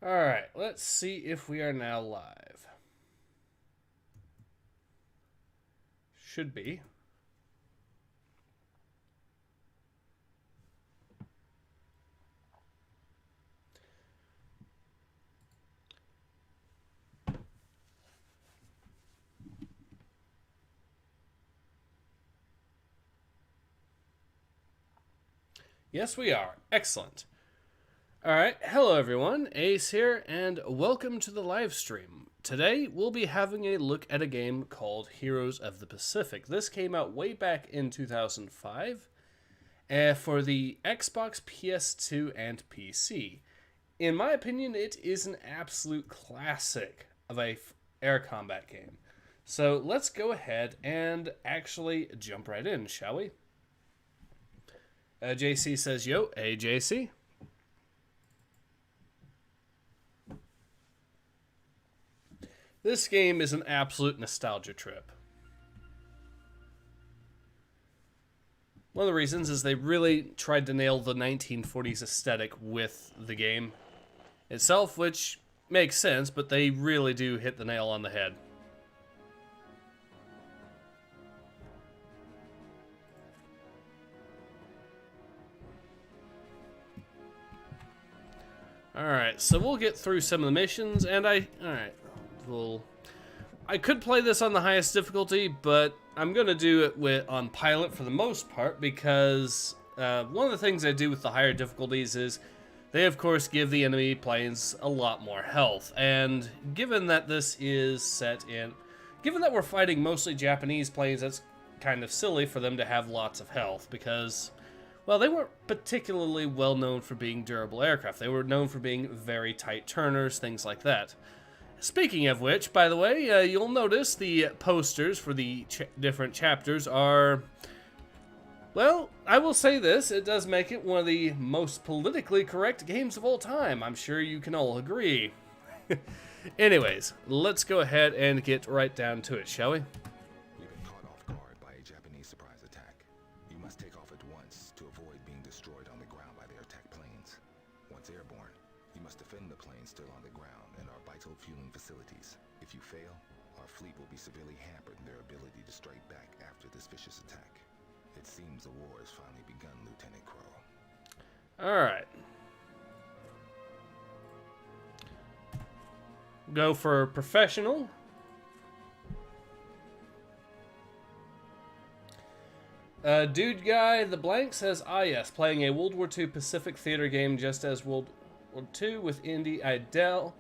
Alright, let's see if we are now live. Should be. Yes, we are. Excellent. Alright, hello everyone, Ace here, and welcome to the live stream. Today, we'll be having a look at a game called Heroes of the Pacific. This came out way back in 2005 for the Xbox, PS2, and PC. In my opinion, it is an absolute classic of a air combat game. So let's go ahead and actually jump right in, shall we? JC says, yo, hey JC. This game is an absolute nostalgia trip. One of the reasons is they really tried to nail the 1940s aesthetic with the game itself, which makes sense, but they really do hit the nail on the head. Alright, so we'll get through some of the missions, and I could play this on the highest difficulty, but I'm going to do it on pilot for the most part, because one of the things I do with the higher difficulties is they, of course, give the enemy planes a lot more health. And given that this is set in... Given that we're fighting mostly Japanese planes, that's kind of silly for them to have lots of health, because... well, they weren't particularly well known for being durable aircraft. They were known for being very tight turners, things like that. Speaking of which, by the way, you'll notice the posters for the different chapters are... well, I will say this, it does make it one of the most politically correct games of all time. I'm sure you can all agree. Anyways, let's go ahead and get right down to it, shall we? We've been caught off guard by a Japanese surprise attack. You must take off at once to avoid being destroyed on the ground by their attack planes. Once airborne, you must defend the planes still on the ground and our vital fueling facilities. If you fail, our fleet will be severely hampered in their ability to strike back after this vicious attack. It seems the war has finally begun, Lieutenant Crow. Alright. Go for professional. Dude Guy the Blank says, ah yes, playing a World War II Pacific theater game just as World War II with Indy Idell.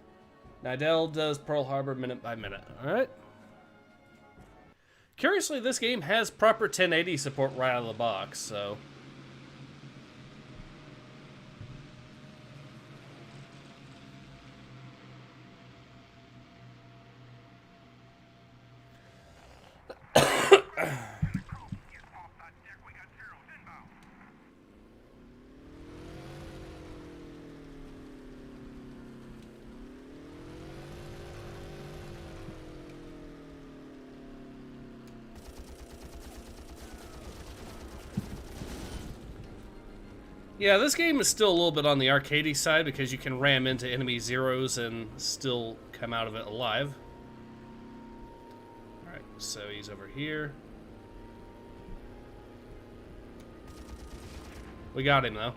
Nidell does Pearl Harbor minute by minute. Alright. Curiously, this game has proper 1080 support right out of the box, so... yeah, this game is still a little bit on the arcadey side because you can ram into enemy zeros and still come out of it alive. Alright, so he's over here. We got him, though.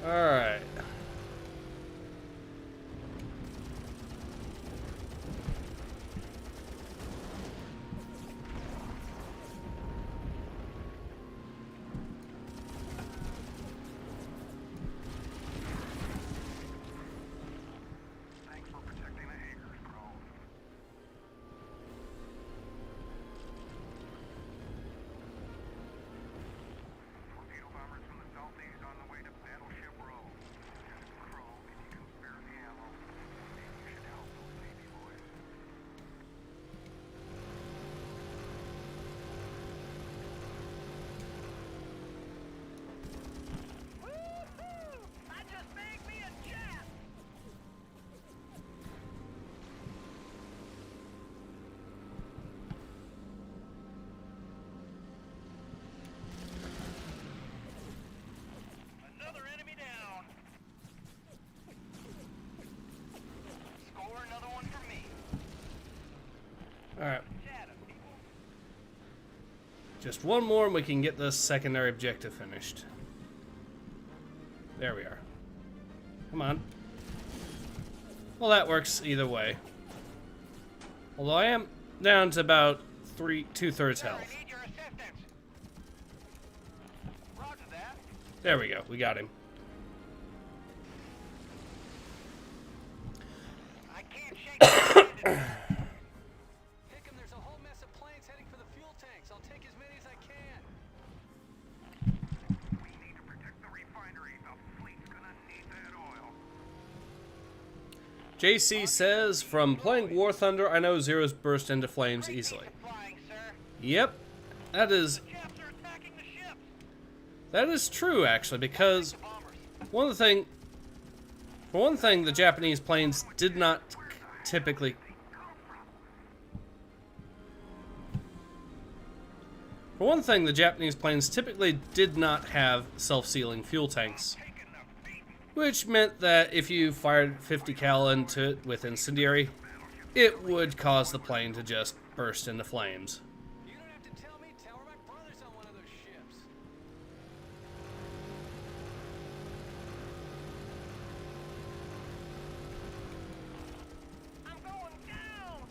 Alright. Alright. Just one more and we can get this secondary objective finished. There we are. Come on. Well, that works either way. Although I am down to about 2/3 health. There we go. We got him. I can't shake it. Hickam, there's a whole mess of planes heading for the fuel tanks. I'll take as many as I can. We need to protect the refinery. The fleet's gonna need that oil. JC says, from playing War Thunder, I know Zeros burst into flames easily. Yep, that is true actually, because for one thing, the Japanese planes did not typically. For one thing, the Japanese planes typically did not have self-sealing fuel tanks, which meant that if you fired 50 cal into it with incendiary, it would cause the plane to just burst into flames. You don't have to tell me, Tower. My brother's on one of those ships. I'm going down.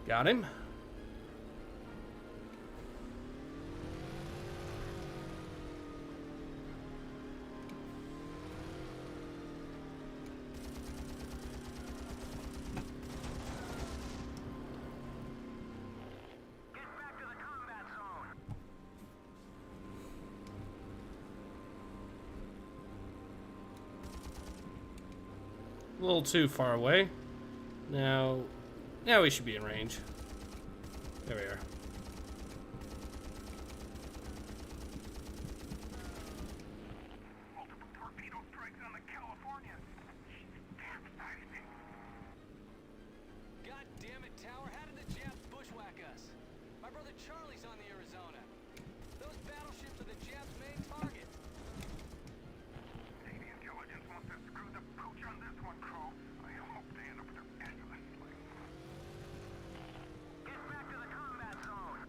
Got him. A little too far away. Now we should be in range. There we are. Multiple torpedo strikes on the California. God damn it, Tower. How did the Japs bushwhack us? My brother Charlie's on the Arizona. Those battleships are the Japs' main target. Navy intelligence wants to screw the pooch on this one, crew. I hope they end up with their ass in the sling. Get back to the combat zone.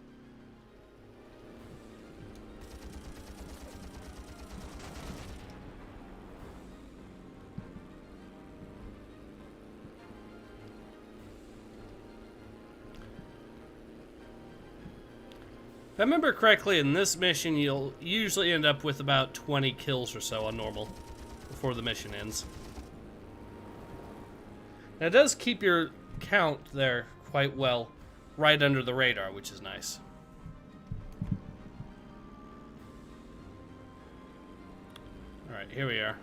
If I remember correctly, in this mission, you'll usually end up with about 20 kills or so on normal before the mission ends. Now, it does keep your count there quite well, right under the radar, which is nice. Alright, here we are.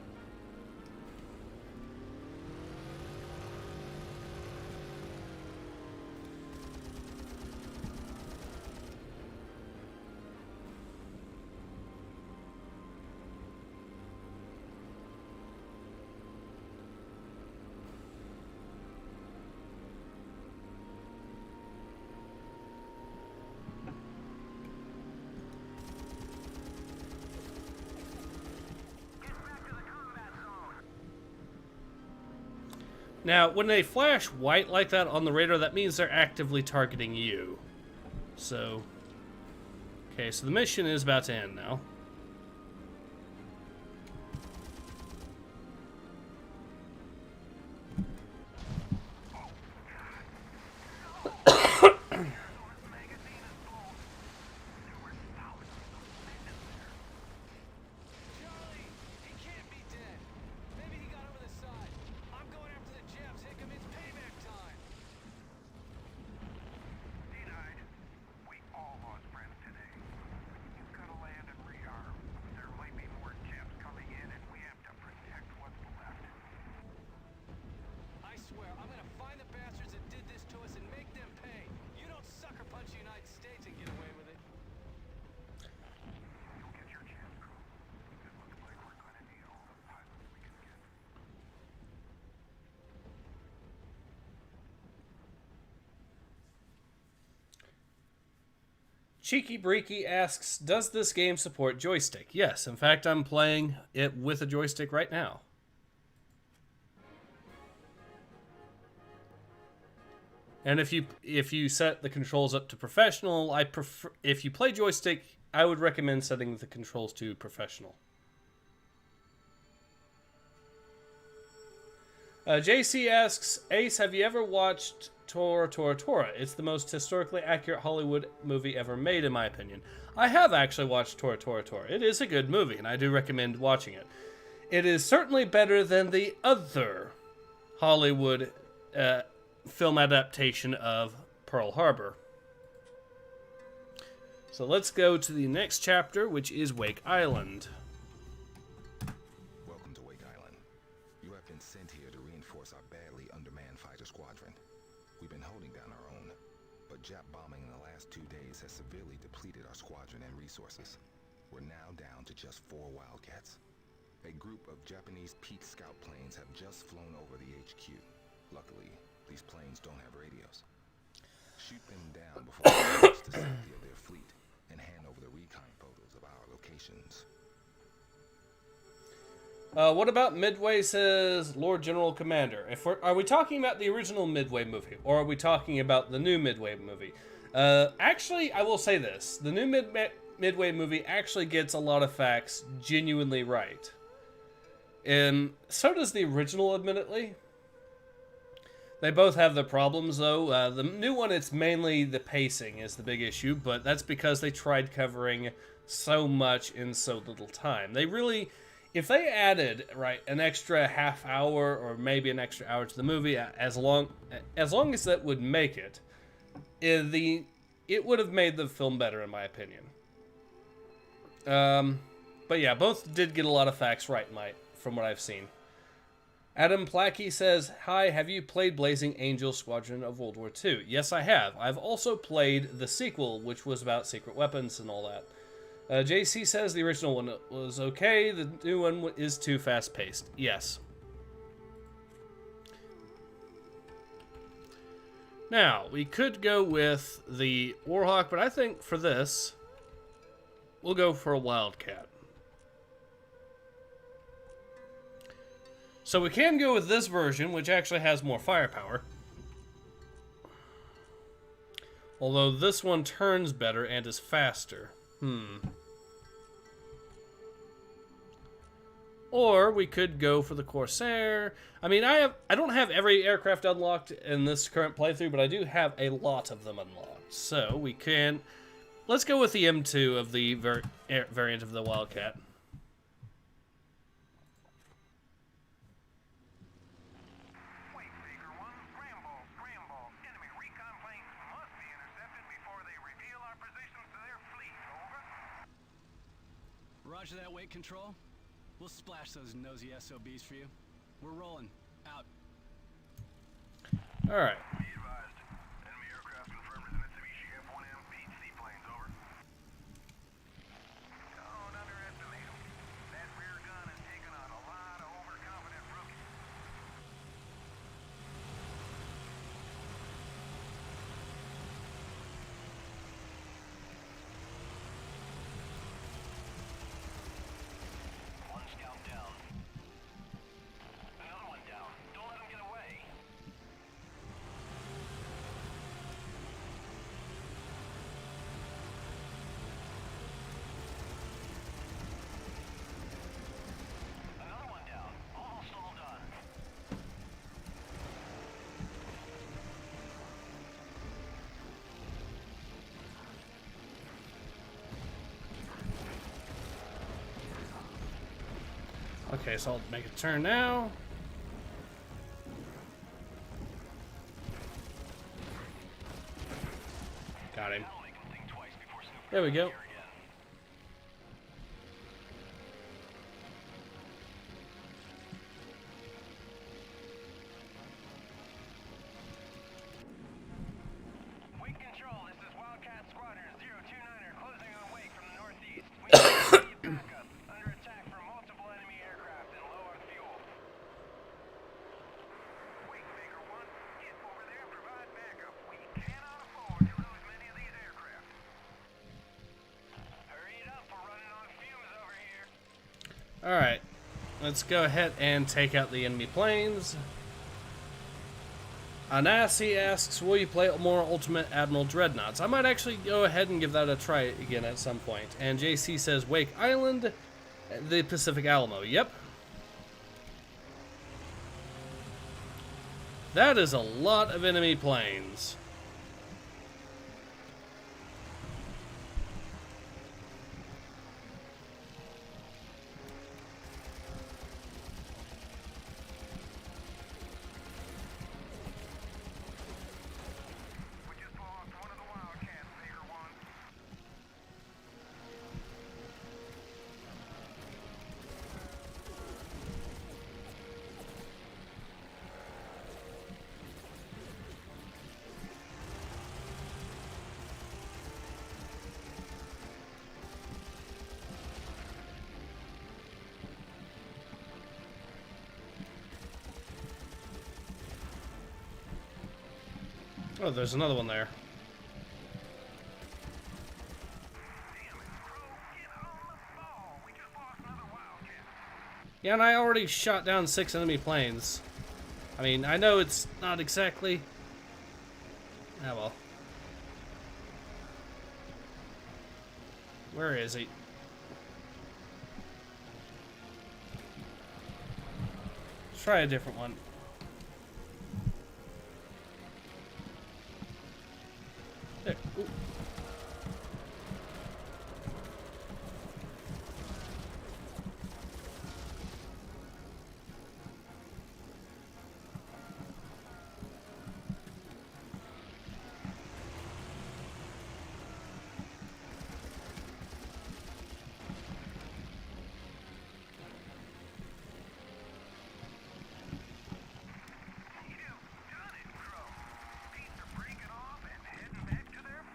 Now, when they flash white like that on the radar, that means they're actively targeting you. So, okay, so the mission is about to end now. Charlie, he can't be dead. Maybe he got over the side. I'm going after the Japs. Hickam, it's payback time. Denied. We all lost friends today. You've got to land and rearm. There might be more Japs coming in, and we have to protect what's left. I swear, I'm going to find the bastards that did this to us and make them pay. You don't sucker punch the United States and get away with it. You'll get your chance, crew. It looks like we're going to need all the pilots we can get. Cheeky Breaky asks, does this game support joystick? Yes, in fact, I'm playing it with a joystick right now. And if you set the controls up to professional, if you play joystick, I would recommend setting the controls to professional. JC asks, Ace, have you ever watched Tora? It's the most historically accurate Hollywood movie ever made, in my opinion. I have actually watched Tora. It is a good movie, and I do recommend watching it. It is certainly better than the other Hollywood film adaptation of Pearl Harbor. So let's go to the next chapter, which is Wake Island. Welcome to Wake Island. You have been sent here to reinforce our badly undermanned fighter squadron. We've been holding down our own, but Jap bombing in the last 2 days has severely depleted our squadron and resources. We're now down to just 4 Wildcats. A group of Japanese Pete scout planes have just flown over the HQ. Luckily, these planes don't have radios. Shoot them down before they reach the safety of their fleet and hand over the recon photos of our locations. What about Midway, says Lord General Commander? Are we talking about the original Midway movie, or are we talking about the new Midway movie? Actually, I will say this. The new Midway movie actually gets a lot of facts genuinely right. And so does the original, admittedly. They both have their problems, though. The new one, it's mainly the pacing is the big issue, but that's because they tried covering so much in so little time. They really, if they added, right, an extra half hour or maybe an extra hour to the movie, as long as that would make it, it would have made the film better, in my opinion. But yeah, both did get a lot of facts right, from what I've seen. Adam Plackey says, hi, have you played Blazing Angel Squadron of World War II? Yes, I have. I've also played the sequel, which was about secret weapons and all that. JC says the original one was okay. The new one is too fast-paced. Yes. Now, we could go with the Warhawk, but I think for this, we'll go for a Wildcat. So we can go with this version, which actually has more firepower. Although this one turns better and is faster. Or we could go for the Corsair. I mean, I don't have every aircraft unlocked in this current playthrough, but I do have a lot of them unlocked. So we can... Let's go with the M2 of the variant of the Wildcat. Roger that, Wake Control. We'll splash those nosy SOBs for you. We're rolling. Out. All right. Be advised. Enemy aircraft confirmed as Mitsubishi F-1M Pete seaplanes, over. Don't underestimate them. That rear gun has taken on a lot of overconfident rookies. One scout down. Another one down. Don't let them get away. Another one down. Almost all done. Okay, so I'll make a turn now. Got him. That'll make them think twice before snooping There we go. here again. Wake Control, this is Wildcat Squadron 029er closing on Wake from the northeast. We need immediate backup. Under attack from multiple enemy aircraft and low on fuel. Wake Maker 1, get over there and provide backup. We cannot afford to lose many of these aircraft. Hurry it up, we're running on fumes over here. All right. Let's go ahead and take out the enemy planes. Anasi asks, will you play more Ultimate Admiral Dreadnoughts? I might actually go ahead and give that a try again at some point. And JC says, Wake Island, the Pacific Alamo. Yep. That is a lot of enemy planes. We just lost one of the Wildcats, Baker 1. Oh, there's another one there. Damn it, Crow, get on the ball. We just lost another Wildcat. Yeah, and I already shot down 6 enemy planes. I mean, I know it's not exactly... Ah, well. Where is he? Let's try a different one. There. Ooh.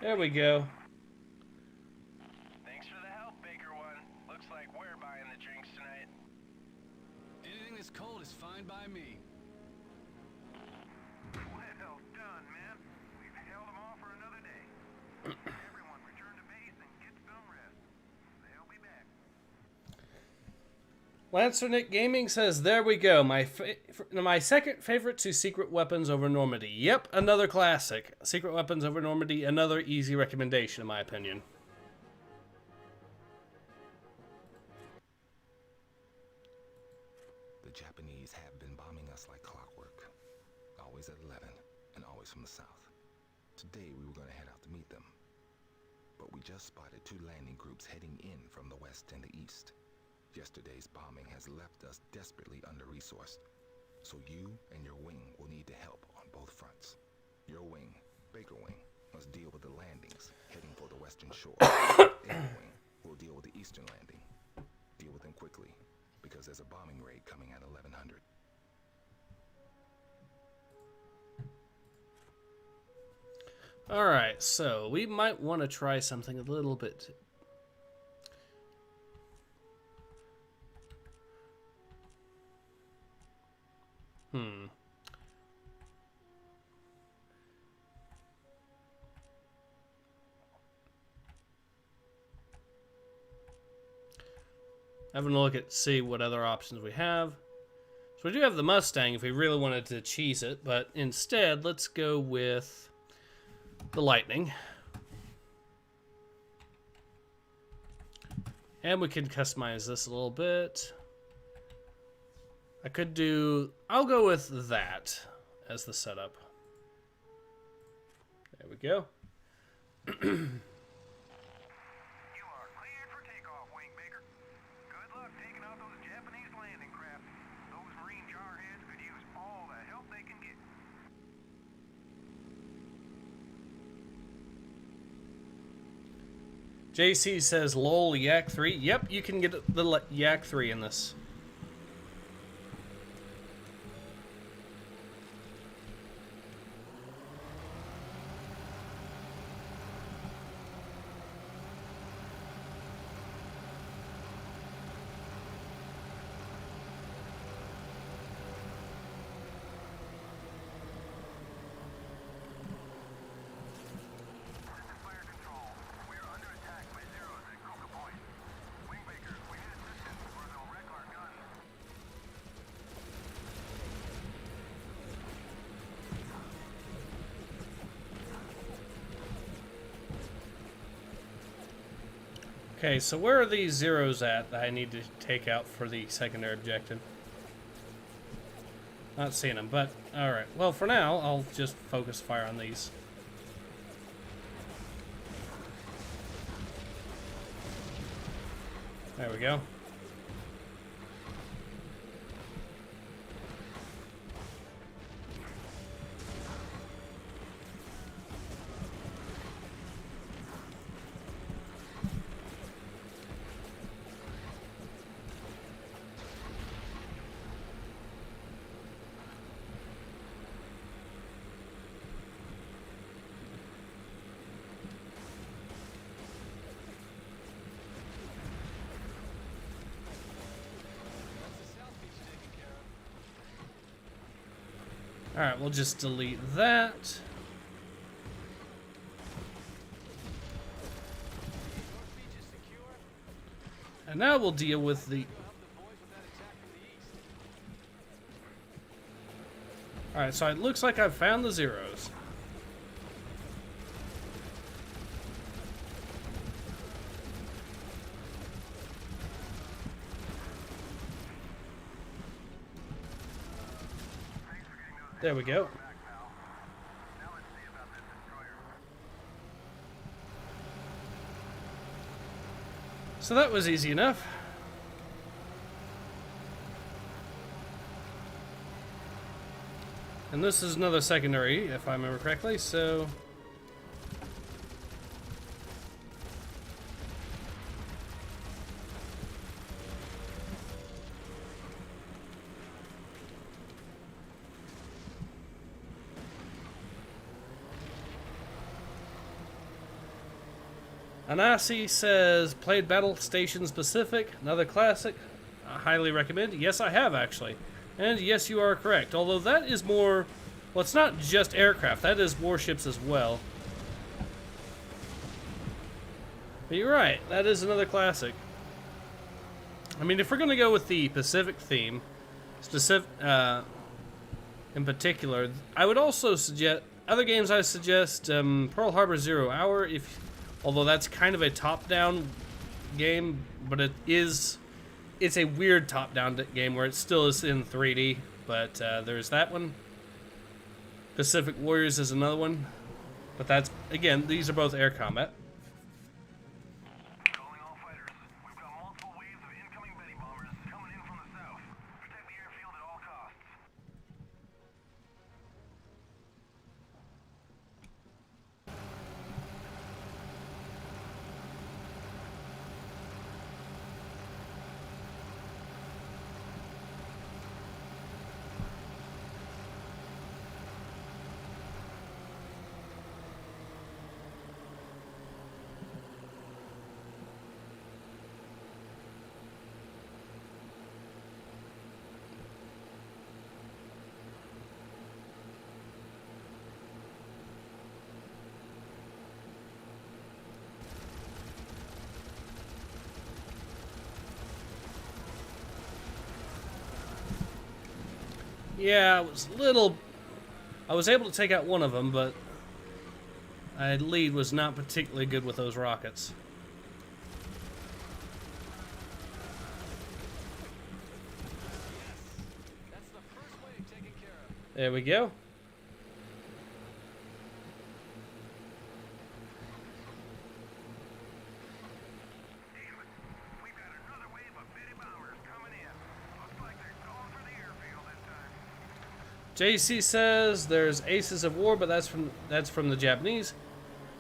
There we go. Thanks for the help, Baker 1. Looks like we're buying the drinks tonight. Anything that's cold is fine by me. Well done, man. We've held them off for another day. Everyone return to base and get some rest. They'll be back. Lancer Nick Gaming says, there we go. My second favorite to Secret Weapons over Normandy. Yep, another classic. Secret Weapons over Normandy, another easy recommendation in my opinion. The Japanese have been bombing us like clockwork. Always at 11, and always from the south. Today we were going to head out to meet them. But we just spotted 2 landing groups heading in from the west and the east. Yesterday's bombing has left us desperately under-resourced. So you and your wing will need to help on both fronts. Your wing, Baker Wing, must deal with the landings heading for the western shore. Their wing will deal with the eastern landing. Deal with them quickly, because there's a bombing raid coming at 1100. Alright, so we might want to try something a little bit... Having a look at, see what other options we have. So we do have the Mustang if we really wanted to cheese it, but instead, let's go with the Lightning. And we can customize this a little bit. I could do... I'll go with that as the setup. There we go. You are cleared for takeoff, Wing Baker. Good luck taking out those Japanese landing craft. Those Marine jarheads could use all the help they can get. JC says, lol, Yak 3. Yep, you can get the Yak 3 in this. Fire control. We are under attack by Zeros at Coca Point. Wing Baker, we need assistance or they'll wreck our gun. Okay, so where are these zeros at that I need to take out for the secondary objective? Not seeing them, but alright. Well, for now, I'll just focus fire on these. There we go. Alright, we'll just delete that. And now we'll deal with the... Alright, so it looks like I've found the zeros. There we go. So that was easy enough. And this is another secondary, if I remember correctly, so... Anasi says, played Battle Stations Pacific, another classic. I highly recommend. Yes, I have, actually. And yes, you are correct. Although that is more... Well, it's not just aircraft. That is warships as well. But you're right. That is another classic. I mean, if we're going to go with the Pacific theme, in particular, I would also suggest... Other games I suggest, Pearl Harbor Zero Hour, although that's kind of a top-down game, but it's a weird top-down game where it still is in 3D, but there's that one. Pacific Warriors is another one, but that's, again, these are both air combat. Calling all fighters. We've got multiple waves of incoming Betty bombers coming in from the south. Protect the airfield at all costs. Yeah, I was able to take out one of them, but lead was not particularly good with those rockets. That's the first wave taken care of. There we go. We've got another wave of Betty bombers coming in. Looks like they're going for the airfield this time. JC says there's Aces of War, but that's from the Japanese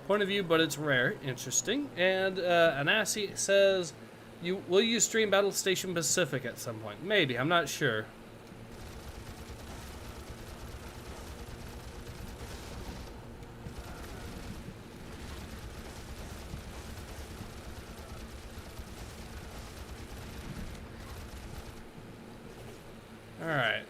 point of view, but it's rare. Interesting. And Anasi says, will you stream Battle Station Pacific at some point? Maybe. I'm not sure. All right.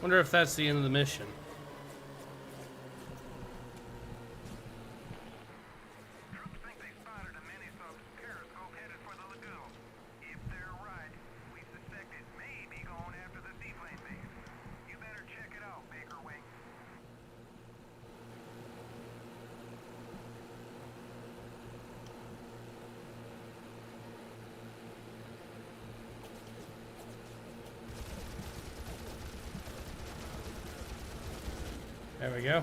Wonder if that's the end of the mission. Troops think they spotted a mini-sub periscope headed for the lagoon. If they're right, we suspect it may be going after the seaplane base. You better check it out, Baker Wing. There we go.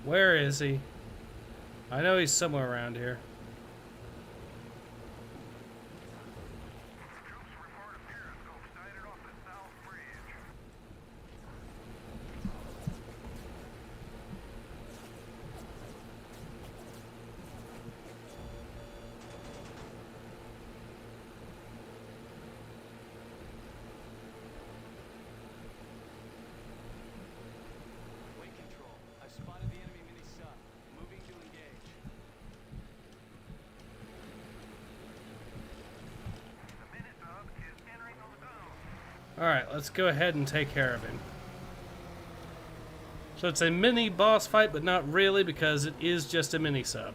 Where is he? I know he's somewhere around here. Troops report a periscope sighted off the south bridge. Wing control. I've spotted the enemy mini-sub. Moving to engage. The mini-sub is entering the lagoon. Alright, let's go ahead and take care of him. So it's a mini boss fight, but not really because it is just a mini sub.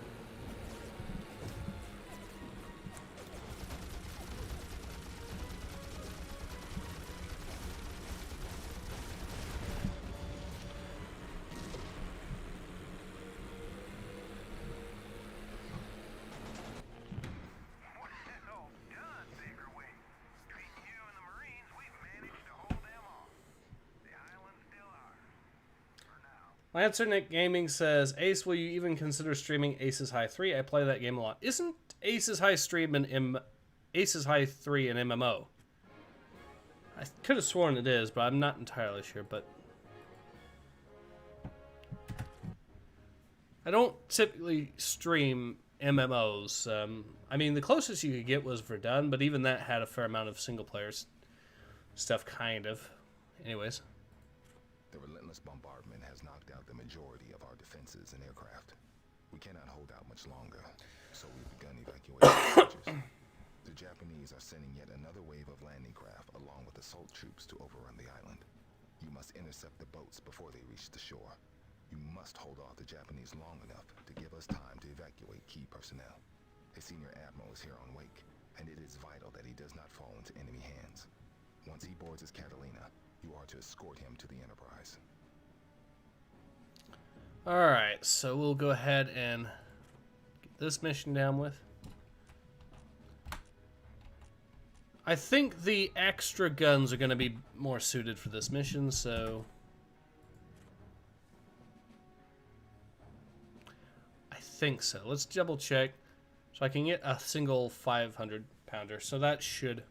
Well done, Baker Wing. Between you and the Marines, we've managed to hold them off. The island's still ours. For now. Lancer Nick Gaming says, Ace, will you even consider streaming Aces High 3? I play that game a lot. Isn't Aces High Stream and Aces High 3 an MMO? I could have sworn it is, but I'm not entirely sure. But I don't typically stream MMOs. I mean, the closest you could get was Verdun, but even that had a fair amount of single players stuff, kind of. Anyways. The relentless bombardment has knocked out the majority of our defenses and aircraft. We cannot hold out much longer, so we've begun evacuation procedures. The Japanese are sending yet another wave of landing craft along with assault troops to overrun the island. You must intercept the boats before they reach the shore. You must hold off the Japanese long enough to give us time to evacuate key personnel. A senior admiral is here on wake, and it is vital that he does not fall into enemy hands. Once he boards his Catalina, you are to escort him to the Enterprise. Alright, so we'll go ahead and get this mission down with. I think the extra guns are going to be more suited for this mission, so I think so. Let's double check. So I can get a single 500 pounder, so that should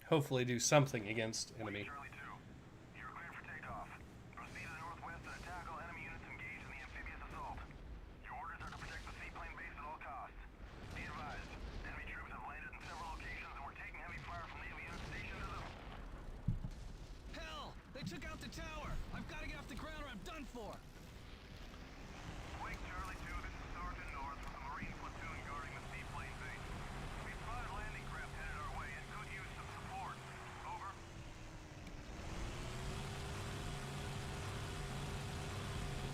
hopefully do something against enemy. Charlie 2, you're cleared for takeoff. Proceed to the northwest and tackle enemy units engaged in the amphibious assault. Your orders are to protect the seaplane base at all costs. Be advised, enemy troops have landed in several locations and we're taking heavy fire from Navy units stationed to the... Hell! They took out the tower! I've got to get off the ground or I'm done for! Wake Charlie 2, this is Sergeant North from the Marine platoon guarding the seaplane base. We spotted landing craft headed our way and could use some support. Over.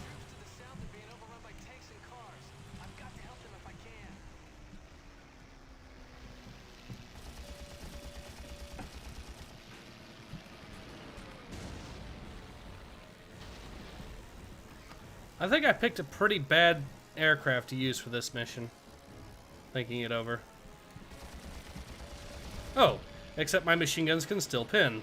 Troops to the south are being overrun by tanks and cars. I've got to help them if I can. I think I picked a pretty bad aircraft to use for this mission. Thinking it over. Oh, except my machine guns can still pin.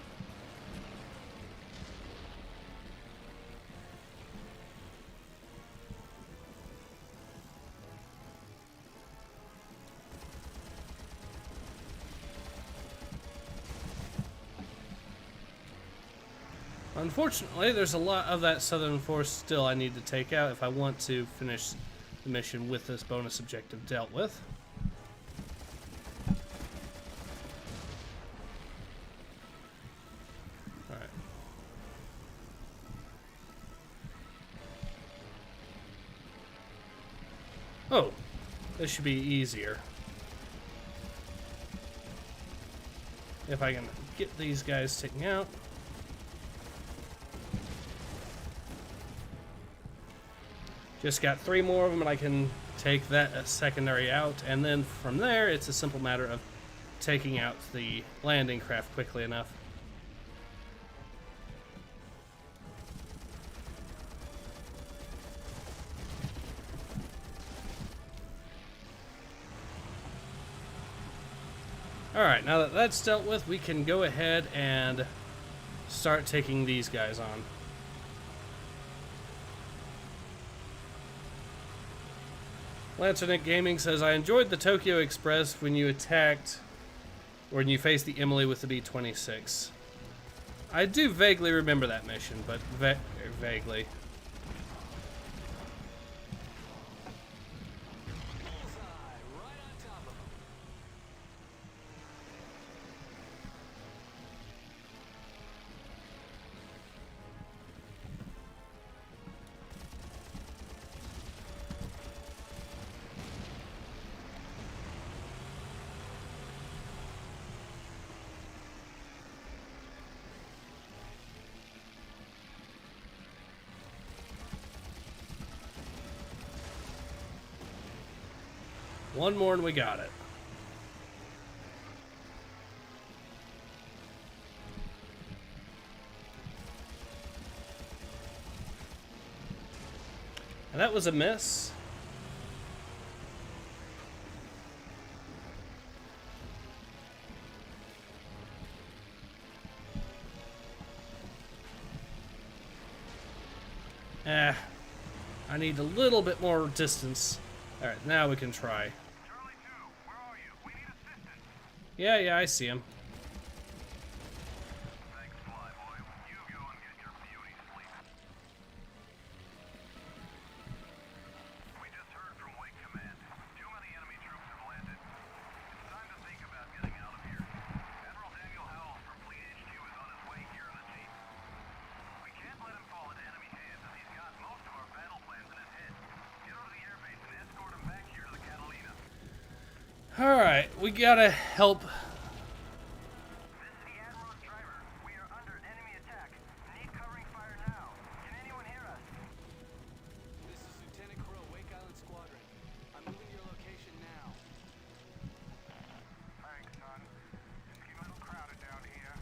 Unfortunately, there's a lot of that southern force still I need to take out if I want to finish the mission with this bonus objective dealt with. Alright. Oh, this should be easier. If I can get these guys taken out. Just got 3 more of them and I can take that secondary out, and then from there it's a simple matter of taking out the landing craft quickly enough. Alright, now that that's dealt with, we can go ahead and start taking these guys on. Lancernick Gaming says, I enjoyed the Tokyo Express when you attacked, or when you faced the Emily with the B-26. I do vaguely remember that mission, but vaguely. One more and we got it. And that was a miss. I need a little bit more distance. Alright, now we can try. Charlie 2, where are you? We need assistance. Yeah, I see him. Thanks, Flyboy. You go and get your beauty sleep. We just heard from Wake Command. Too many enemy troops have landed. It's time to think about getting out of here. Admiral Daniel Howells from Fleet HQ is on his way here in a jeep. We can't let him fall into enemy hands as he's got most of our battle plans in his head. Get over to the airbase and escort him back here to the Catalina. Alright, we gotta help. This is the Admiral's driver. We are under enemy attack. Need covering fire now. Can anyone hear us? This is Lieutenant Crow, Wake Island Squadron. I'm moving your location now. Thanks, son. It's getting a little crowded down here.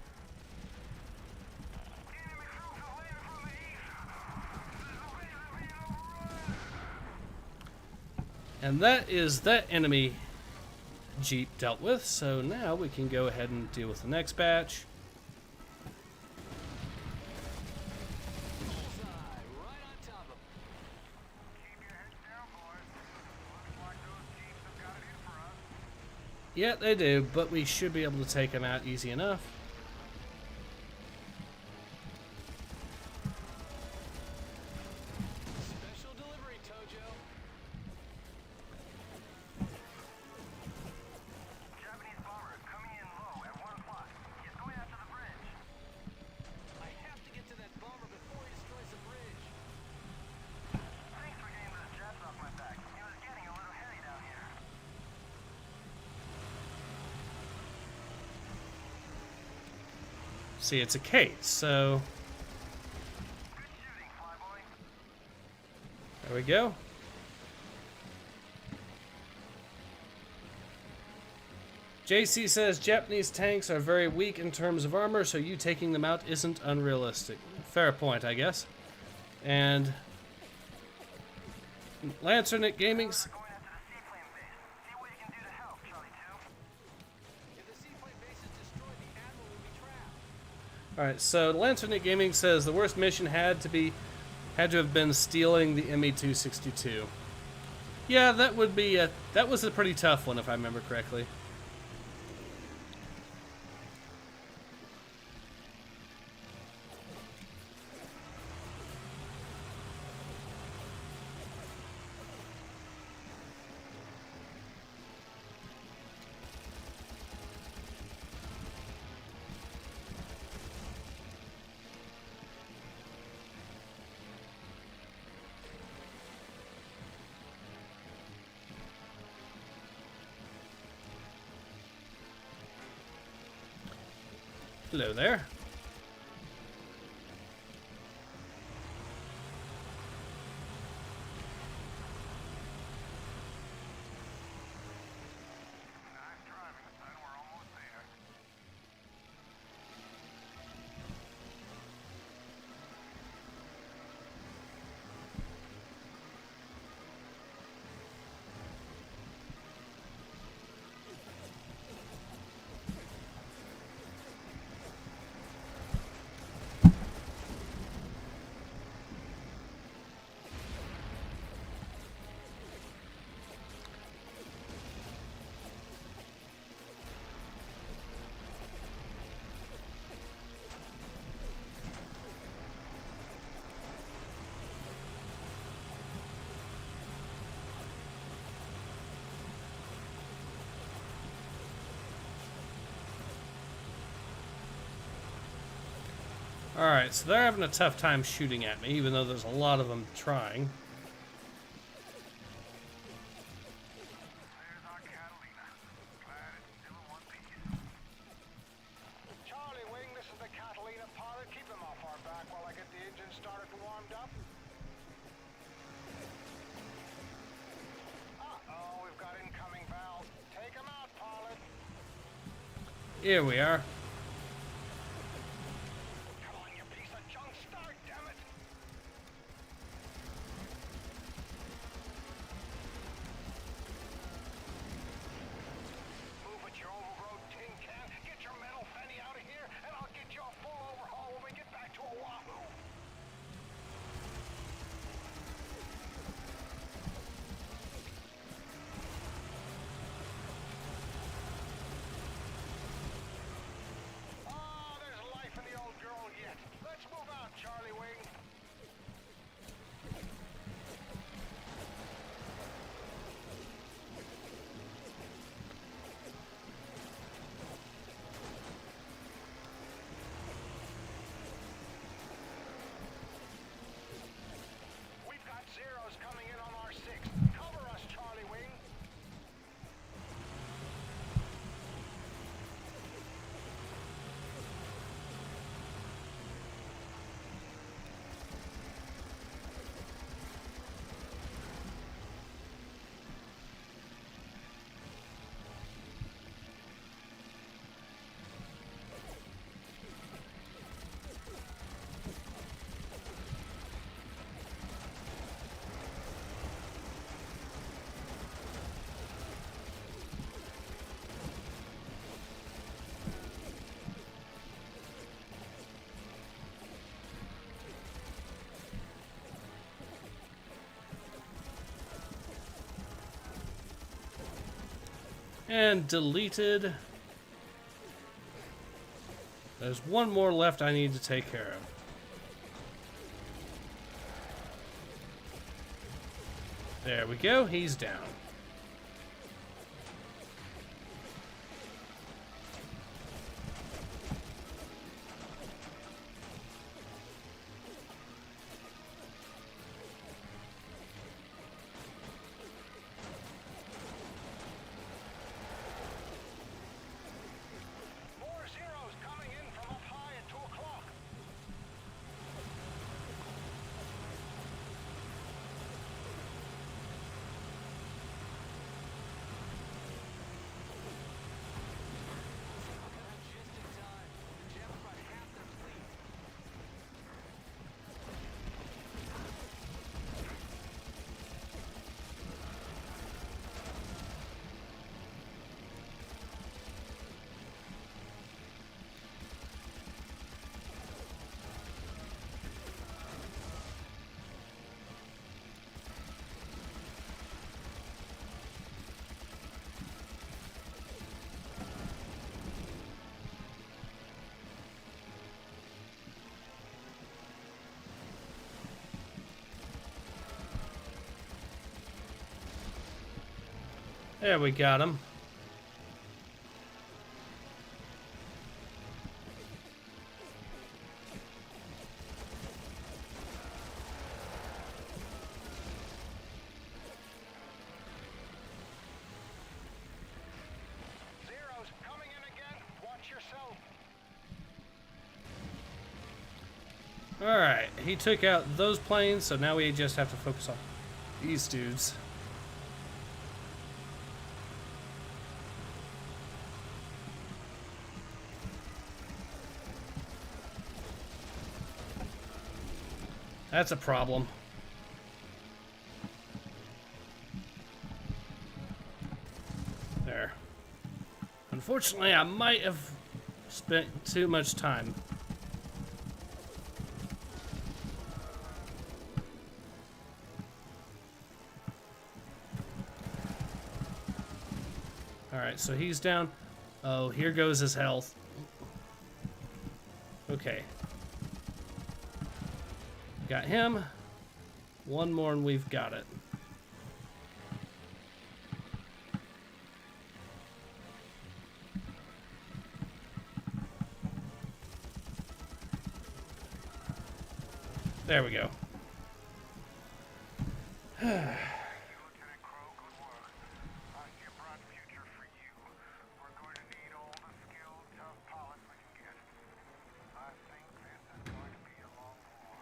Enemy troops are landing from the east. This base is being overrun. And that is that enemy jeep dealt with. So now we can go ahead and deal with the next batch. Bullseye, right on top of him. Keep your heads down, boys. Looks like those jeeps have got it in for us. Yeah, they do, but we should be able to take them out easy enough. Special delivery, Tojo. Japanese bomber is coming in low at 1 o'clock. He's going after the bridge. I have to get to that bomber before he destroys the bridge. Thanks for getting those jets off my back. It was getting a little hairy down here. See, it's a case, so Good shooting, Flyboy. there we go. JC says Japanese tanks are very weak in terms of armor, so you taking them out isn't unrealistic. Fair point, I guess. And Lancernick Gaming's Going after the seaplane base. See what you can do to help, Charlie 2. If the seaplane base is destroyed, the Admiral will be trapped. Alright, so Lancernick Gaming says the worst mission had to have been stealing the ME-262. Yeah, that was a pretty tough one if I remember correctly. Hello there. Nice driving, son. We're almost there. Alright, so they're having a tough time shooting at me, even though there's a lot of them trying. There's our Catalina. Glad it's still in one piece. Charlie Wing, this is the Catalina pilot. Keep them off our back while I get the engine started and warmed up. Uh-oh, we've got incoming valve. Take them out, pilot. Here we are. Come on, you piece of junk. Start, damn it. Move it, you overrode tin can. Get your metal fanny out of here, and I'll get you a full overhaul when we get back to Oahu. Oh, there's life in the old girl yet. Let's move out, Charlie Wing. We've got Zeros coming in on our 6. Cover us, Charlie Wing. And deleted. There's one more left I need to take care of. There we go, he's down. More Zeros coming in from up high at 2 o'clock. There, we got him. Zeros coming in again. Watch yourself. Alright, he took out those planes, so now we just have to focus on these dudes. That's a problem. There. Unfortunately, I might have spent too much time. Alright, so he's down. Oh, here goes his health. Okay. Got him. One more and we've got it. There we go. Lieutenant Crow, good work. I see a bright future for you. We're going to need all the skilled, tough pilots we can get. I think this is going to be a long war.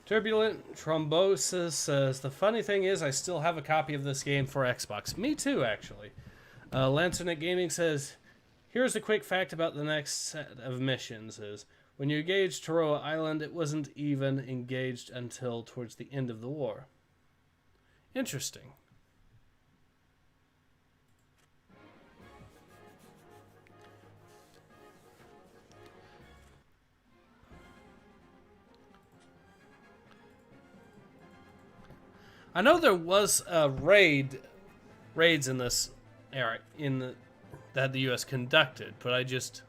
Turbulent Thrombosis says, the funny thing is I still have a copy of this game for Xbox. Me too, actually. Lancernet Gaming says, here's a quick fact about the next set of missions is, when you engaged Taroa Island, it wasn't even engaged until towards the end of the war. Interesting. I know there was raids in this area that the U.S. conducted, but I just.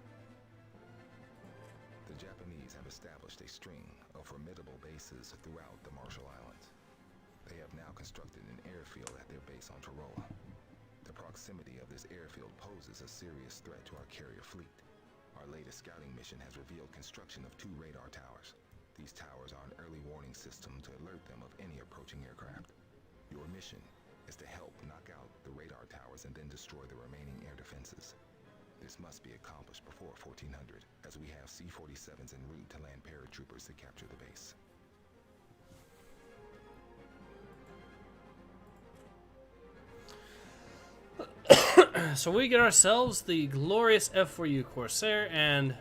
The Japanese have established a string of formidable bases throughout the Marshall Islands. They have now constructed an airfield at their base on Taroa. The proximity of this airfield poses a serious threat to our carrier fleet. Our latest scouting mission has revealed construction of 2 radar towers. These towers are an early warning system to alert them of any approaching aircraft. Your mission is to help knock out the radar towers and then destroy the remaining air defenses. This must be accomplished before 1400, as we have C-47s en route to land paratroopers to capture the base. So we get ourselves the glorious F4U Corsair, and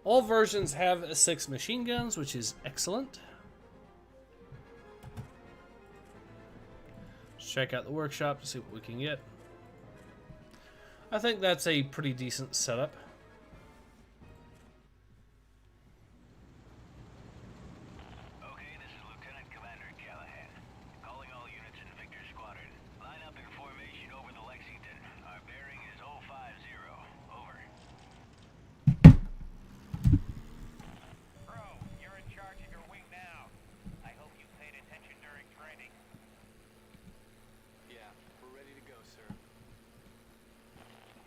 all versions have 6 machine guns, which is excellent. Let's check out the workshop to see what we can get. I think that's a pretty decent setup. Okay, this is Lieutenant Commander Callahan. Calling all units in Victor Squadron. Line up in formation over the Lexington. Our bearing is 050. Over. Bro, you're in charge of your wing now. I hope you paid attention during training. Yeah, we're ready to go, sir.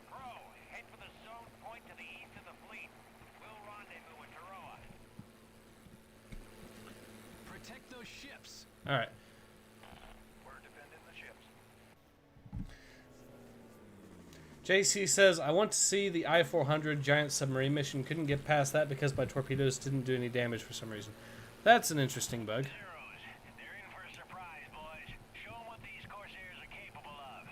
Bro, head for the zone point to the east of the fleet. We'll rendezvous with Taroa. Protect those ships. All right. We're defending the ships. JC says, I want to see the I-400 giant submarine mission. Couldn't get past that because my torpedoes didn't do any damage for some reason. That's an interesting bug. Zeros, they're in for a surprise, boys. Show them what these Corsairs are capable of.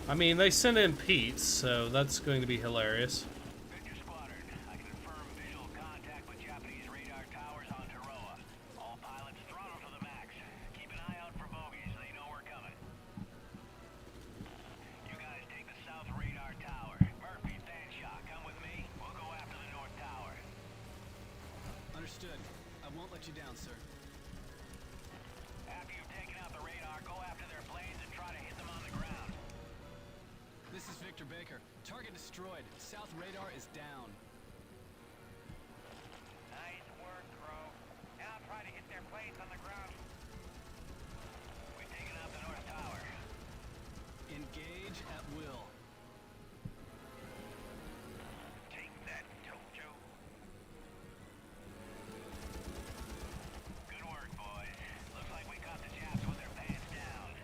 I mean, they sent in Pete, so that's going to be hilarious. Victor Squadron, I confirm visual contact with Japanese radar towers on Taroa. All pilots throttle to the max. Keep an eye out for bogeys. They know we're coming. You guys take the south radar tower. Murphy, Fanshaw, come with me. We'll go after the north tower. Understood. I won't let you down, sir. After you've taken out the radar, go after their planes and try to hit them on the ground. This is Victor Baker. Target destroyed. South radar is down. Nice work, Crow. Now try to hit their planes on the ground. We've taken out the north tower. Engage at will. Take that, Tojo. Good work, boys. Looks like we caught the Japs with their pants down.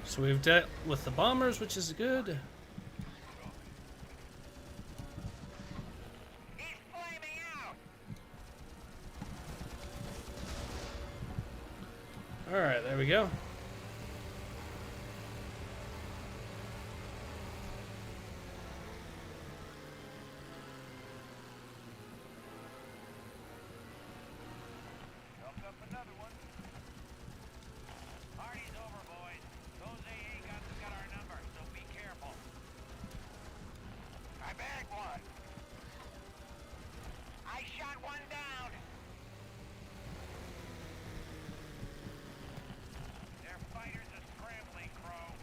So we've dealt with the bombers, which is good. He's flaming out! Alright, there we go. Chopped up another one. Party's over, boys. Those AA guns have got our number, so be careful. I bagged one. I shot one down. Their fighters are scrambling, Crow.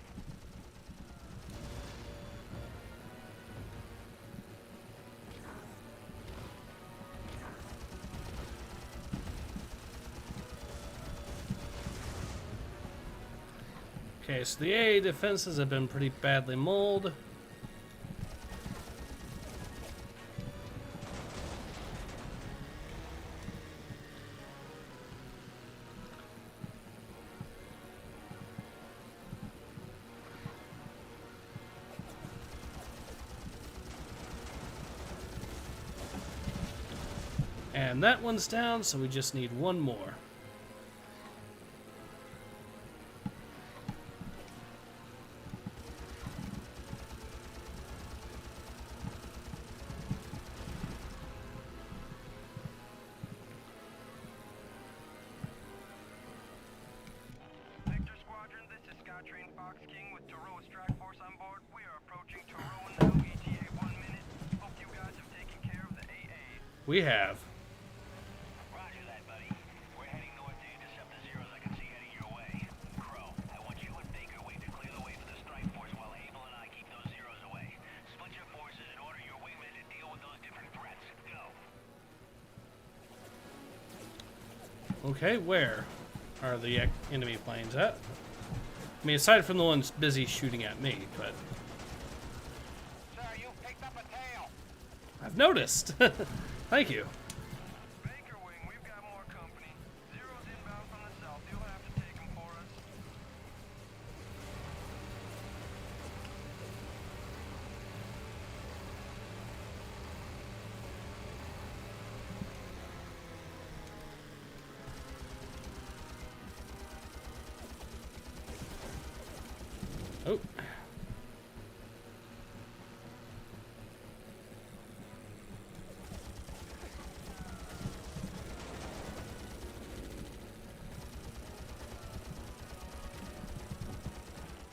Okay, so the AA defenses have been pretty badly mauled. And that one's down, so we just need one more. Victor Squadron, this is Skytrain Fox King with Taroa Strike Force on board. We are approaching Taroa now, ETA 1 minute. Hope you guys have taken care of the AA. We have. Roger that, buddy. We're heading north to intercept the zeros I can see heading your way. Crow, I want you and Baker wait to clear the way for the strike force while Abel and I keep those zeros away. Split your forces and order your wingmen to deal with those different threats. Go. Okay, where are the enemy planes at? I mean, aside from the ones busy shooting at me, but Sir, you picked up a tail. I've noticed. Thank you. Baker Wing, we've got more company. Zeros inbound from the south. You'll have to take them for us. Oh.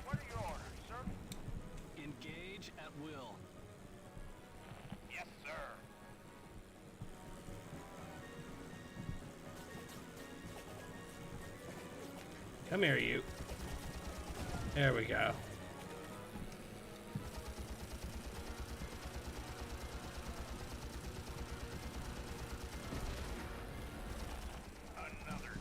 What are your orders, sir? Engage at will. Yes, sir. Come here, you. There we go. Another.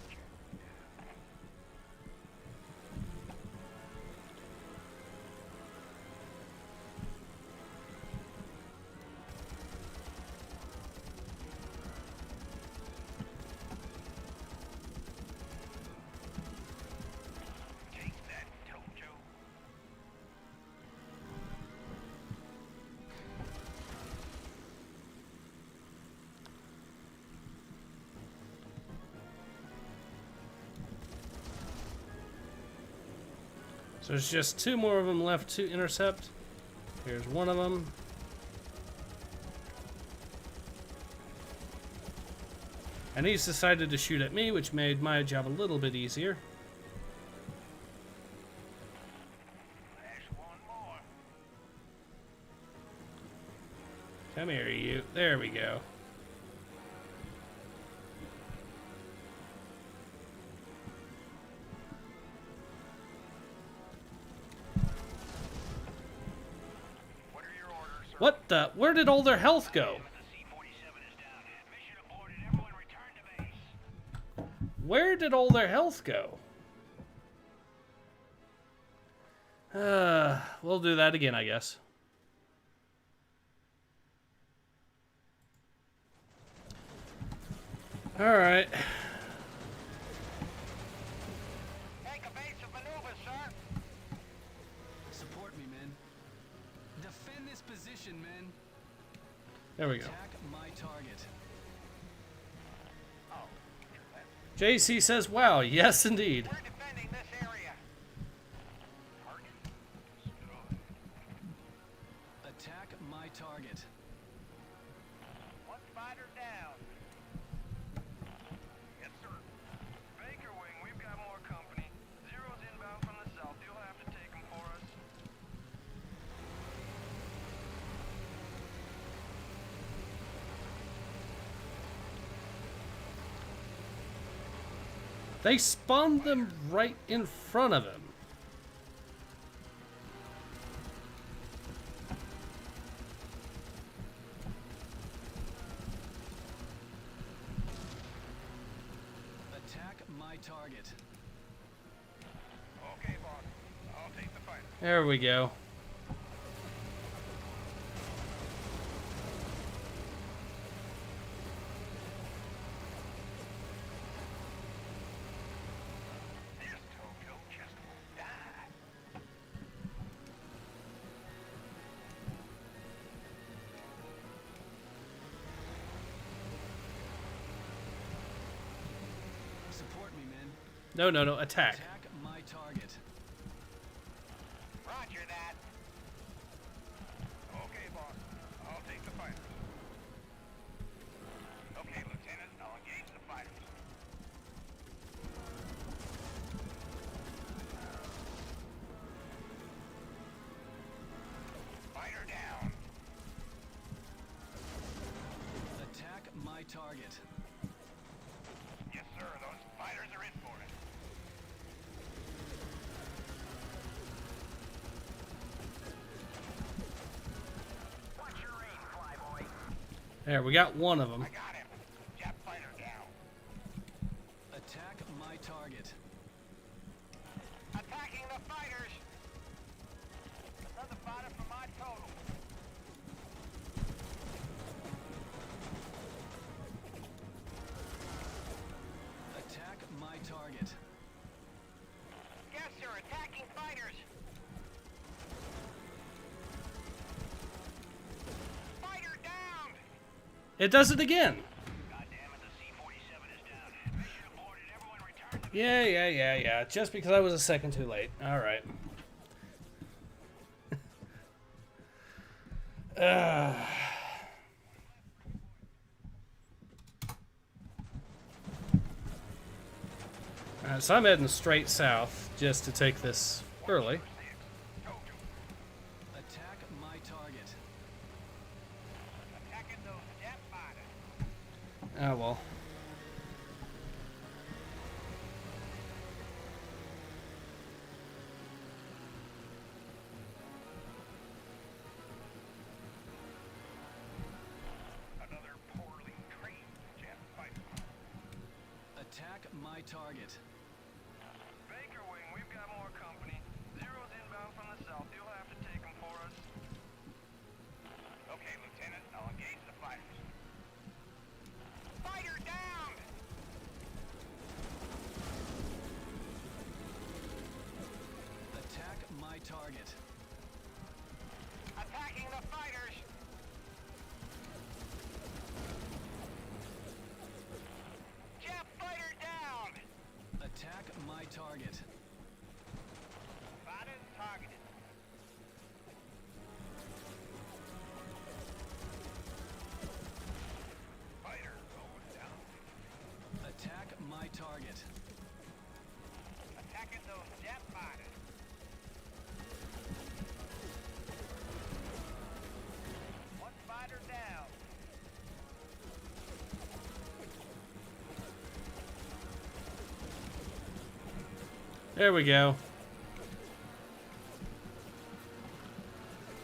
Take that, Tojo. So there's just two more of them left to intercept. Here's one of them. And he's decided to shoot at me, which made my job a little bit easier. There's one more. Come here, you. There we go. What are your orders, sir? What the? Where did all their health go? The C-47 is down. Mission aborted. Everyone return to base. Where did all their health go? We'll do that again, I guess. Alright. Take evasive maneuvers, sir. There we go. Attack my target. JC says, wow, yes indeed. We're defending this area. Attack my target. One fighter down. Yes, sir. Baker Wing, we've got more company. Zero's inbound from the south. You'll have to take them for us. They spawned them right in front of him. Attack my target. Okay, boss. I'll take the fighter. There we go. This Tokyo just won't die. Support me, men. No, no, no, attack. Attack my target. Roger that. Okay, boss. I'll take the fighters. Okay, Lieutenant. I'll engage the fighters. Fighter down. Attack my target. Yes, sir. Those fighters are in for it. Watch your aim, flyboy. There, we got one of them. I got him. Jap fighter down. Attack my target. Attacking the fighters. Another fighter for my total. Attack my target. Yes, sir. Attacking fighters. Fighter down. It does it again. God damn it, the C-47 is down. Mission aborted. Everyone return to Yeah. Just because I was a second too late. All right. Alright, so I'm heading straight south just to take this early. Attack my target. attacking those jet fighters. Oh well. Another poorly trained jet fighter. Attack my target. Baker Wing, we've got more company. Zero's inbound from the south. You'll have to take them for us. Okay, Lieutenant. I'll engage the fighters. Fighter down! Attack my target. Attacking the fighters! Jet fighter down! Attack my target. Fighters targeted. Fighter going down. Attack my target. Attacking those jet fighters. One fighter down. There we go.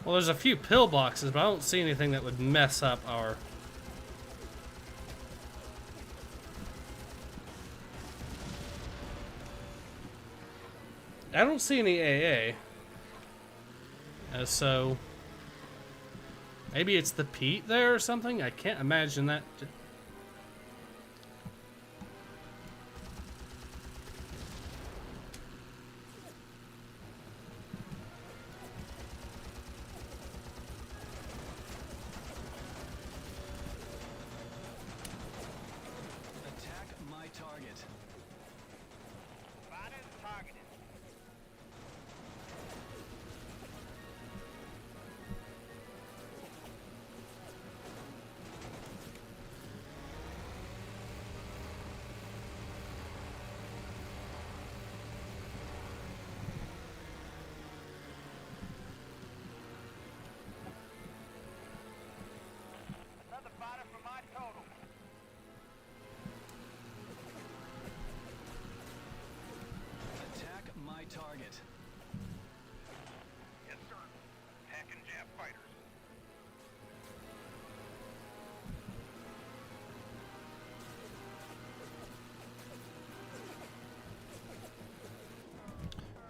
Well, there's a few pillboxes, but I don't see anything that would mess up our... I don't see any AA. So... Maybe it's the Pete there or something? I can't imagine that.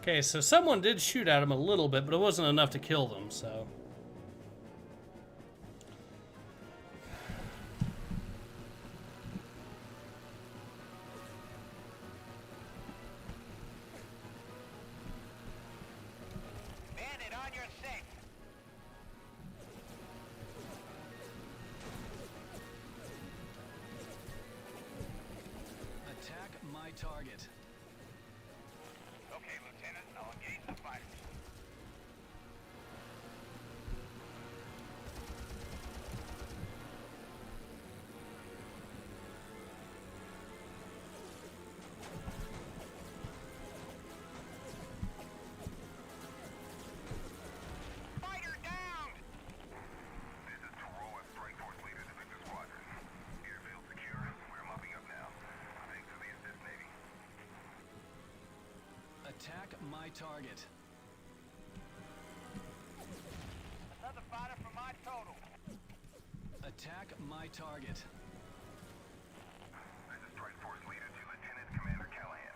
Okay, so someone did shoot at him a little bit, but it wasn't enough to kill them, so... Bandit, on your six. Attack my target. Okay, Lieutenant, I'll engage the fighters. Fighter down! This is Taroa, Strike Force Leader to Victor Squadron. Airfield secure. We're mopping up now. Thanks to the assist, Navy. Attack my target. Another fighter for my total. Attack my target. This is Strike Force Leader to Lieutenant Commander Callahan.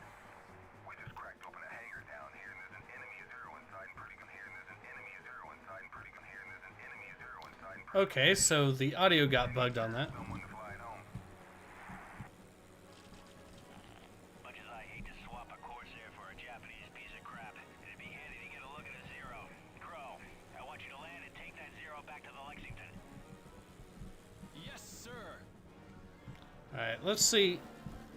We just cracked open a hangar down here, and there's an enemy zero inside and pretty good here, and there's an enemy zero inside and pretty good here, and there's an enemy zero inside and pretty Okay, so the audio got bugged on that. someone to fly it home. Much as I hate to swap a Corsair for a Japanese piece of crap, it'd be handy to get a look at a Zero. Crow, I want you to land and take that Zero back to the Lexington. Yes, sir. Alright, let's see.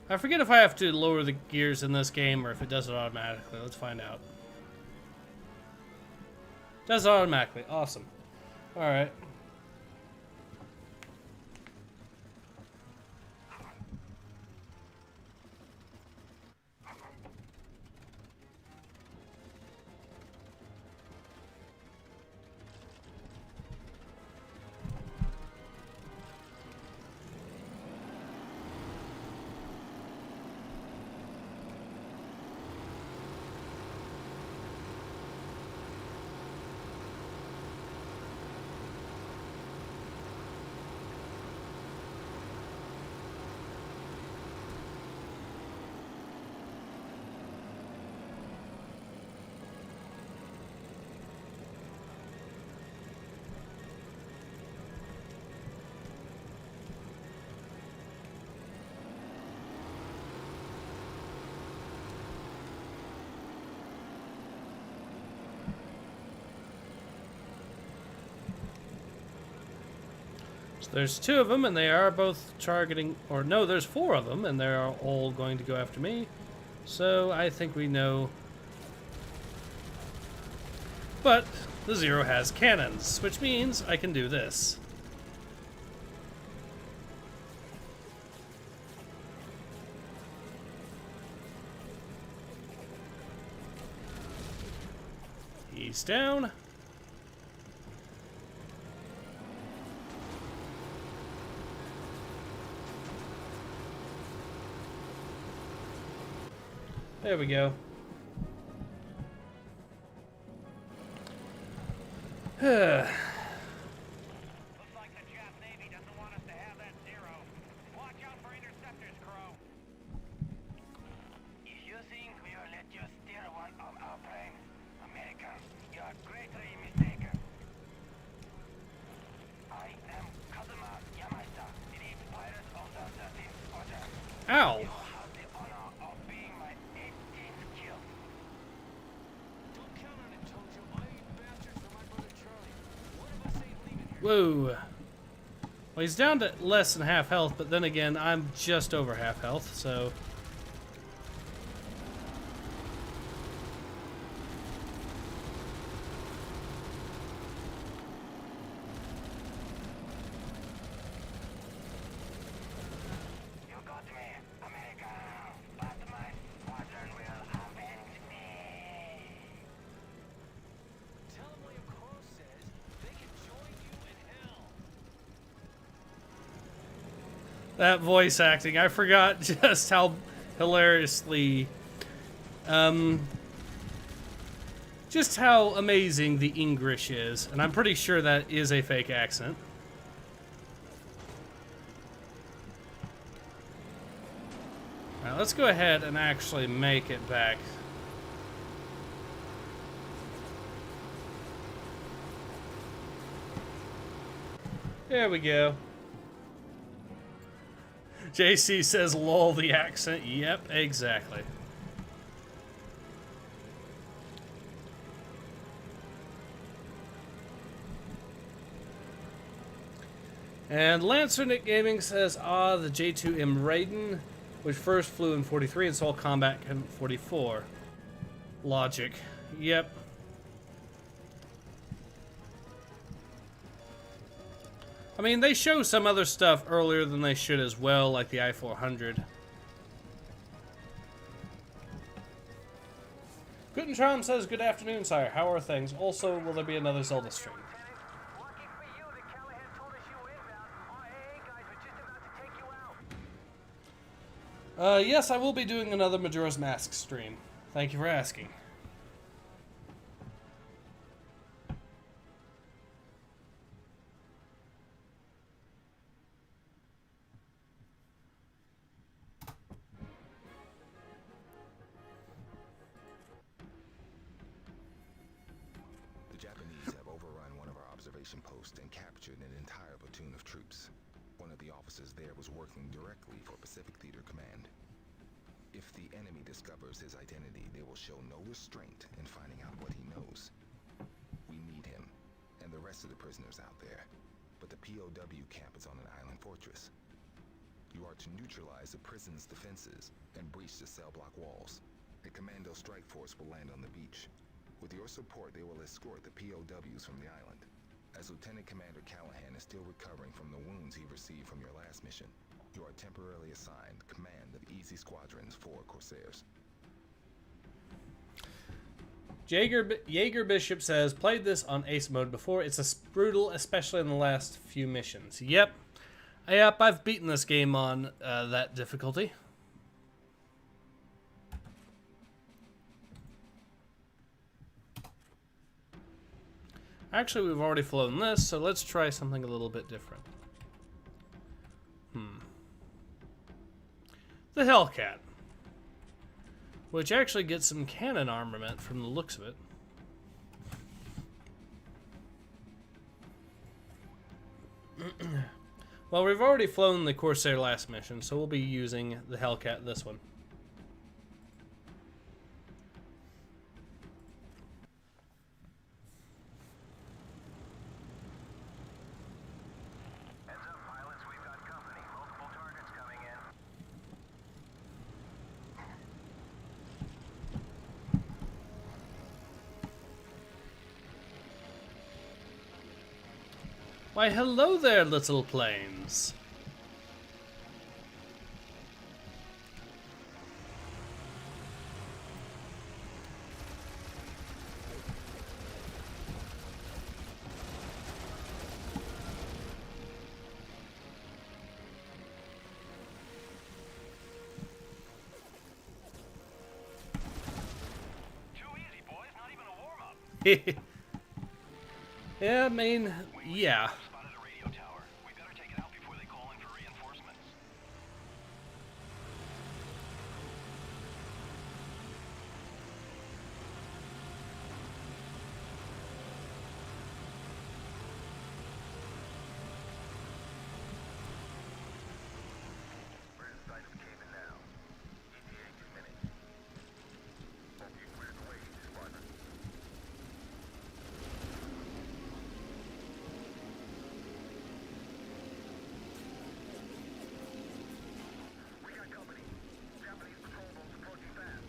I forget if I have to lower the gears in this game or if it does it automatically. Let's find out. Does it automatically. Awesome. Alright. So there's two of them, and they are both targeting, or no, there's four of them, and they're all going to go after me. So I think we know. But the Zero has cannons, which means I can do this. He's down. There we go. Looks like the Jap Navy doesn't want us to have that Zero. Watch out for interceptors, Crow. If you think we will let you steer one of our planes, American, you are greatly mistaken. I am Kazuma Yamashita, Elite Pilot of the 13th Squadron. Ow! You have the honor of being my 18th kill. Don't count on it, Tojo. I eat bastards for my brother Charlie. One of us ain't leaving here. Whoa. Well, he's down to less than half health, but then again, I'm just over half health, so... You got me, America. But my squadron will avenge me. Tell them William Crow says they can join you in hell. That voice acting, I forgot just how hilariously... just how amazing the English is. And I'm pretty sure that is a fake accent. Now let's go ahead and actually make it back. There we go. JC says, lol, the accent. Yep, exactly. And Lancer Nick Gaming says, the J2M Raiden, which first flew in 43 and saw combat in 44. Logic. Yep. I mean, they show some other stuff earlier than they should as well, like the I-400. Guten Traum says, good afternoon, sire. How are things? Also, will there be another Zelda stream? Lucky for you that Callahan told us you were inbound. Our AA guys were just about to take you out. Yes, I will be doing another Majora's Mask stream. Thank you for asking. The Japanese have overrun one of our observation posts and captured an entire platoon of troops. One of the officers there was working directly for Pacific Theater Command. If the enemy discovers his identity, they will show no restraint in finding out what he knows. We need him, and the rest of the prisoners out there. But the POW camp is on an island fortress. You are to neutralize the prison's defenses and breach the cell block walls. A commando strike force will land on the beach. With your support, they will escort the POWs from the island. As Lieutenant Commander Callahan is still recovering from the wounds he received from your last mission, you are temporarily assigned command of Easy Squadron's 4 Corsairs. Jaeger Bishop says, played this on Ace mode before. It's brutal, especially in the last few missions. Yep. Yep, I've beaten this game on that difficulty. Actually, we've already flown this, so let's try something a little bit different. The Hellcat, which actually gets some cannon armament from the looks of it. Well, we've already flown the Corsair last mission, so we'll be using the Hellcat this one. Heads up, pilots, we've got company. Multiple targets coming in. Why, hello there, little planes. Too easy, boys. Not even a warm-up. Yeah, I mean, yeah. Spotted a radio tower. We better take it out before they call in for reinforcements. We're in sight of Cayman now. ETA 2 minutes. Hope you cleared the way, Squadron. We got company. Japanese patrol boats approaching fast.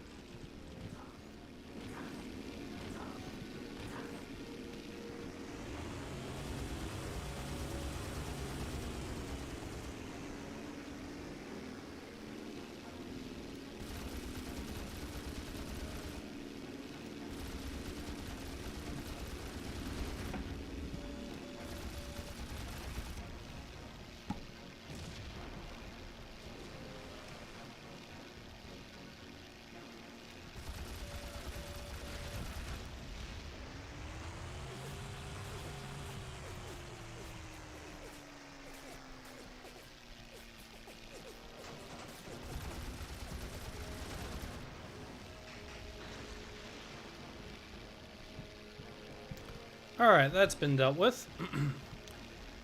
Alright, that's been dealt with.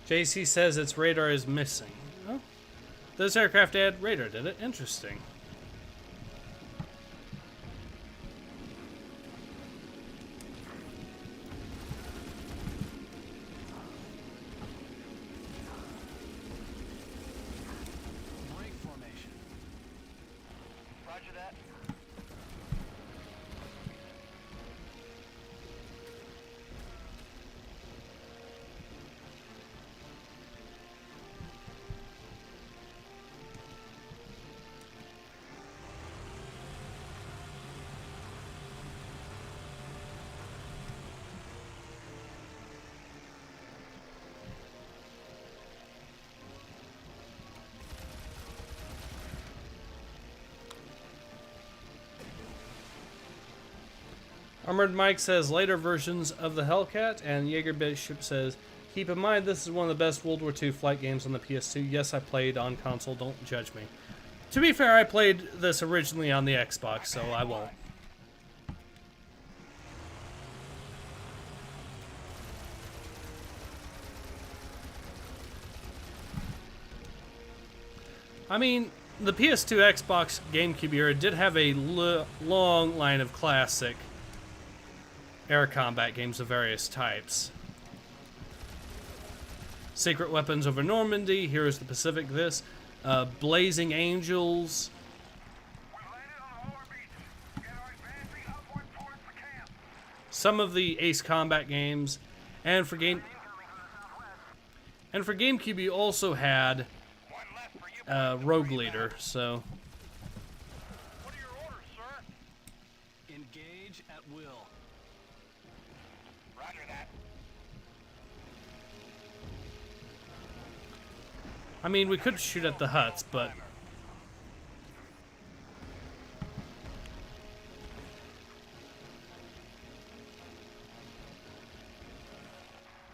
JC says its radar is missing. Oh, this aircraft had radar, did it? Interesting. Break formation. Roger that. Armored Mike says later versions of the Hellcat, and Jaeger Bishop says, keep in mind this is one of the best World War II flight games on the PS2. Yes, I played on console, don't judge me. To be fair, I played this originally on the Xbox, so I won't. I mean, the PS2, Xbox, GameCube era did have a long line of classic air combat games of various types. Secret Weapons over Normandy, Heroes of the Pacific, this, Blazing Angels. We've landed on the lower beach and are advancing upward towards the camp. Some of the Ace Combat games, and for Incoming from the southwest. GameCube you also had One left for you. Rogue Leader. So What are your orders, sir? Engage at will. Roger that. I mean, we could shoot at the huts, but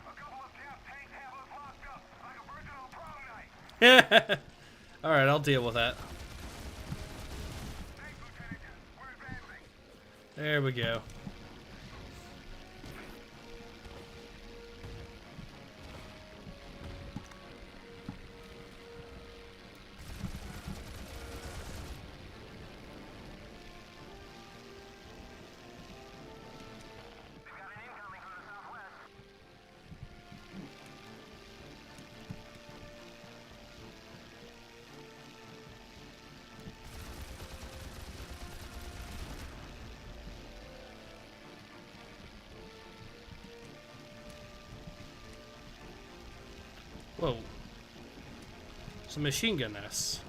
A couple of camp tanks have us locked up like a virgin on prom night. all right, I'll deal with that. Thanks, Lieutenant. We're advancing. There we go. We've got an incoming from the southwest. Whoa. Some machine gun nests.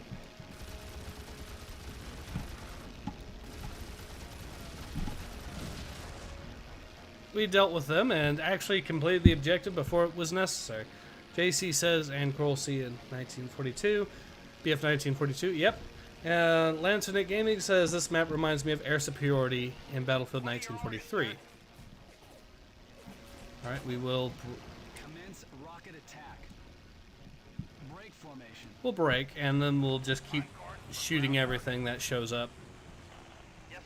We dealt with them and actually completed the objective before it was necessary. JC says, and Coral Sea in 1942. BF 1942, yep. And Lancernet Gaming says, this map reminds me of air superiority in Battlefield 1943. Alright, we will... Commence rocket attack. Break formation. We'll break, and then we'll just keep shooting everything that shows up. We've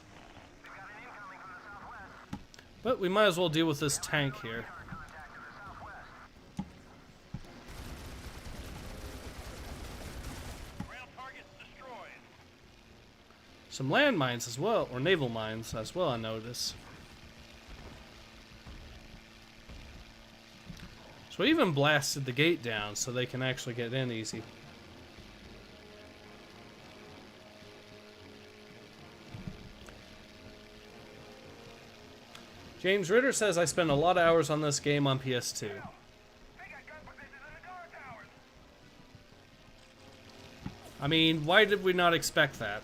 got an incoming from the southwest. But we might as well deal with this tank here. To attack to the southwest. Rail targets destroyed. Some landmines as well, or naval mines as well, I notice. So we even blasted the gate down so they can actually get in easy. James Ritter says, I spent a lot of hours on this game on PS2. They got gun positions in the guard towers. I mean, why did we not expect that?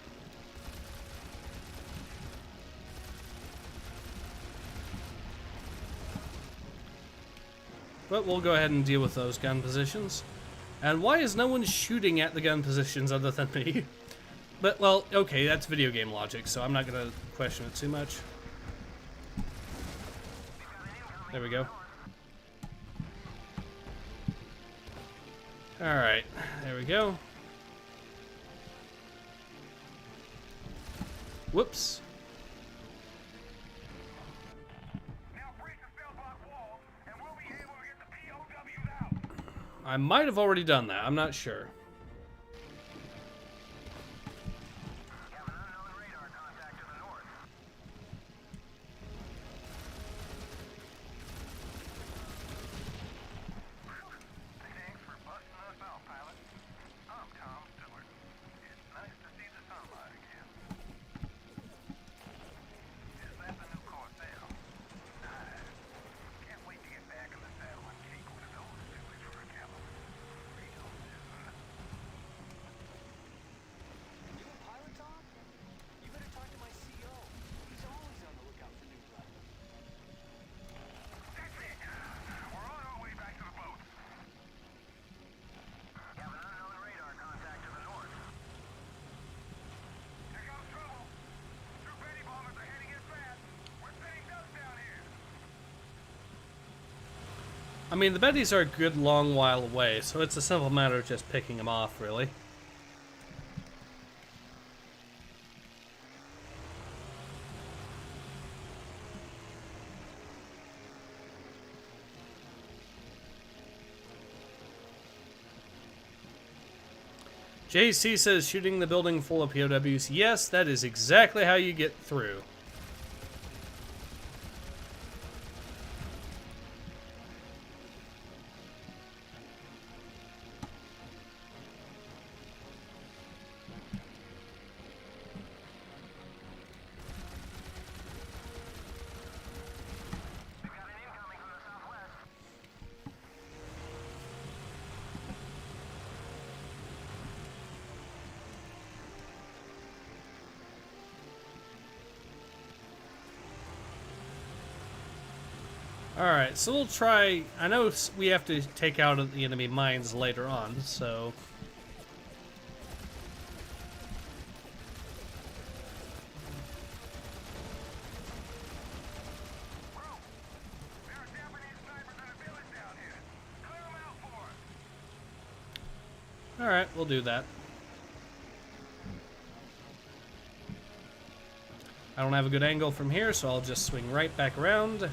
But we'll go ahead and deal with those gun positions. And why is no one shooting at the gun positions other than me? But, well, okay, that's video game logic, so I'm not going to question it too much. There we go. Alright, there we go. Whoops. Now breach the cell block walls, and we'll be able to get the POWs out. I might have already done that. I'm not sure. You have an unknown radar contact to the north. Thanks for busting us out, pilot. I'm Tom Stewart. It's nice to see the sunlight again. Is that the new Corsair? Nice. Can't wait to get back in the saddle and kick with those suits for a cavalry. Real isn't it? You a pilot, Tom? You better talk to my CO. He's always on the lookout for new blood. That's it. We're on our way back to the boats. You have an unknown radar contact to the north. Here comes trouble. Two Betty bombers are heading in fast. We're sending dust down here. I mean, the Bettys are a good long while away, so it's a simple matter of just picking them off, really. JC says shooting the building full of POWs. Yes, that is exactly how you get through. We've got an incoming from the southwest. Alright, so we'll try... I know we have to take out the enemy mines later on, so... Bro, there are Japanese snipers in a village down here. Clear them out for us. Alright, we'll do that. I don't have a good angle from here, so I'll just swing right back around.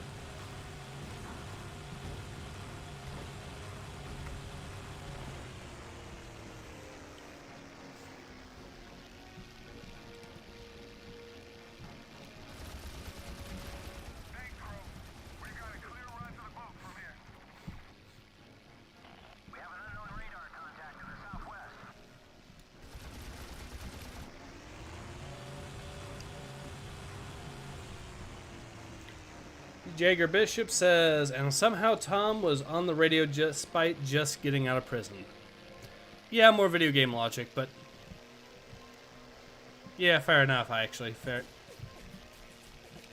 Thanks, crew. We've got a clear run to the boat from here. We have an unknown radar contact to the southwest. Jaeger Bishop says, and somehow Tom was on the radio despite just getting out of prison. Yeah, more video game logic, but... yeah, fair enough, actually. Fair.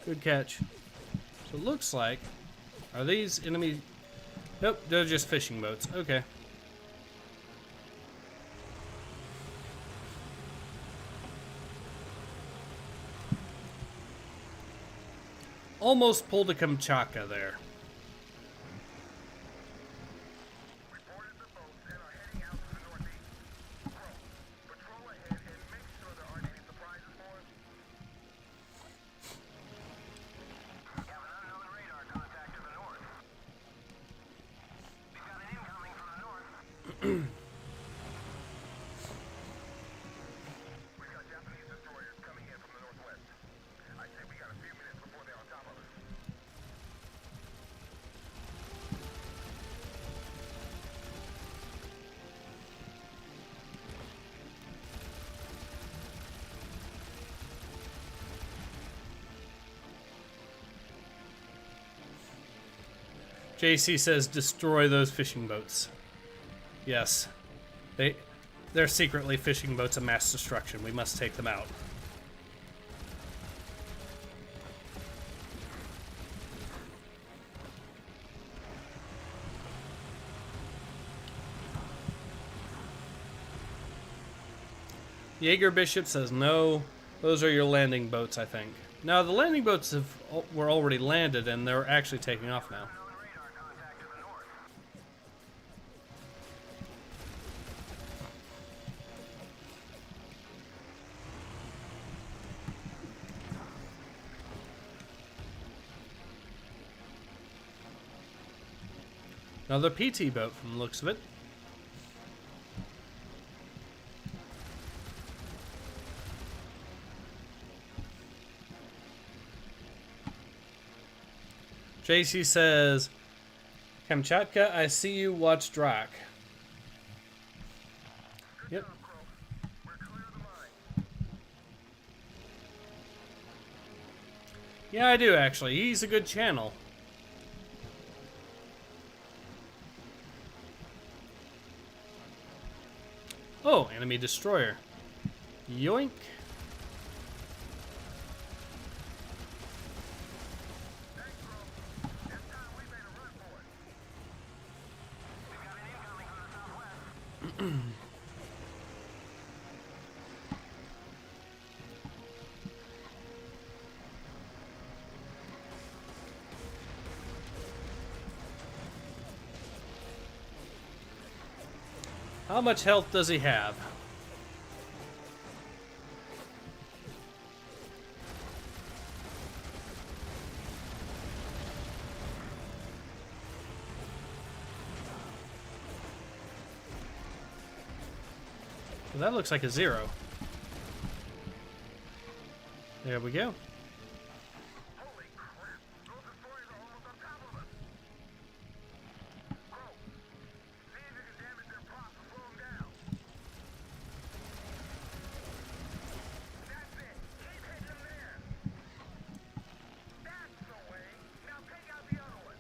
Good catch. So it looks like... are these enemy... nope, they're just fishing boats. Okay. Almost pulled a Kamchatka there. Reported the boats and are heading out to the northeast. Bro, patrol ahead and make sure there aren't any surprises for us. We have an unknown radar contact to the north. We've got an incoming from the north. We've got Japanese destroyers coming in from the northwest. I'd say we got a few minutes before they're on top of us. JC says, destroy those fishing boats. Yes. They're secretly fishing boats of mass destruction. We must take them out. Jaeger Bishop says, no, those are your landing boats, I think. No, the landing boats were already landed, and they're actually taking off now. Unknown radar contact to the north. Another PT boat from the looks of it. JC says, Kamchatka, I see you, watch Drak. Yep. Yeah, I do actually. He's a good channel. Oh, enemy destroyer. Yoink. How much health does he have? Well, that looks like a 0. There we go. Holy crap! Those destroyers are almost on top of us! Bro, see if you can damage their props and slow them down. That's it! Keep hitting them there! That's the way! Now take out the other one!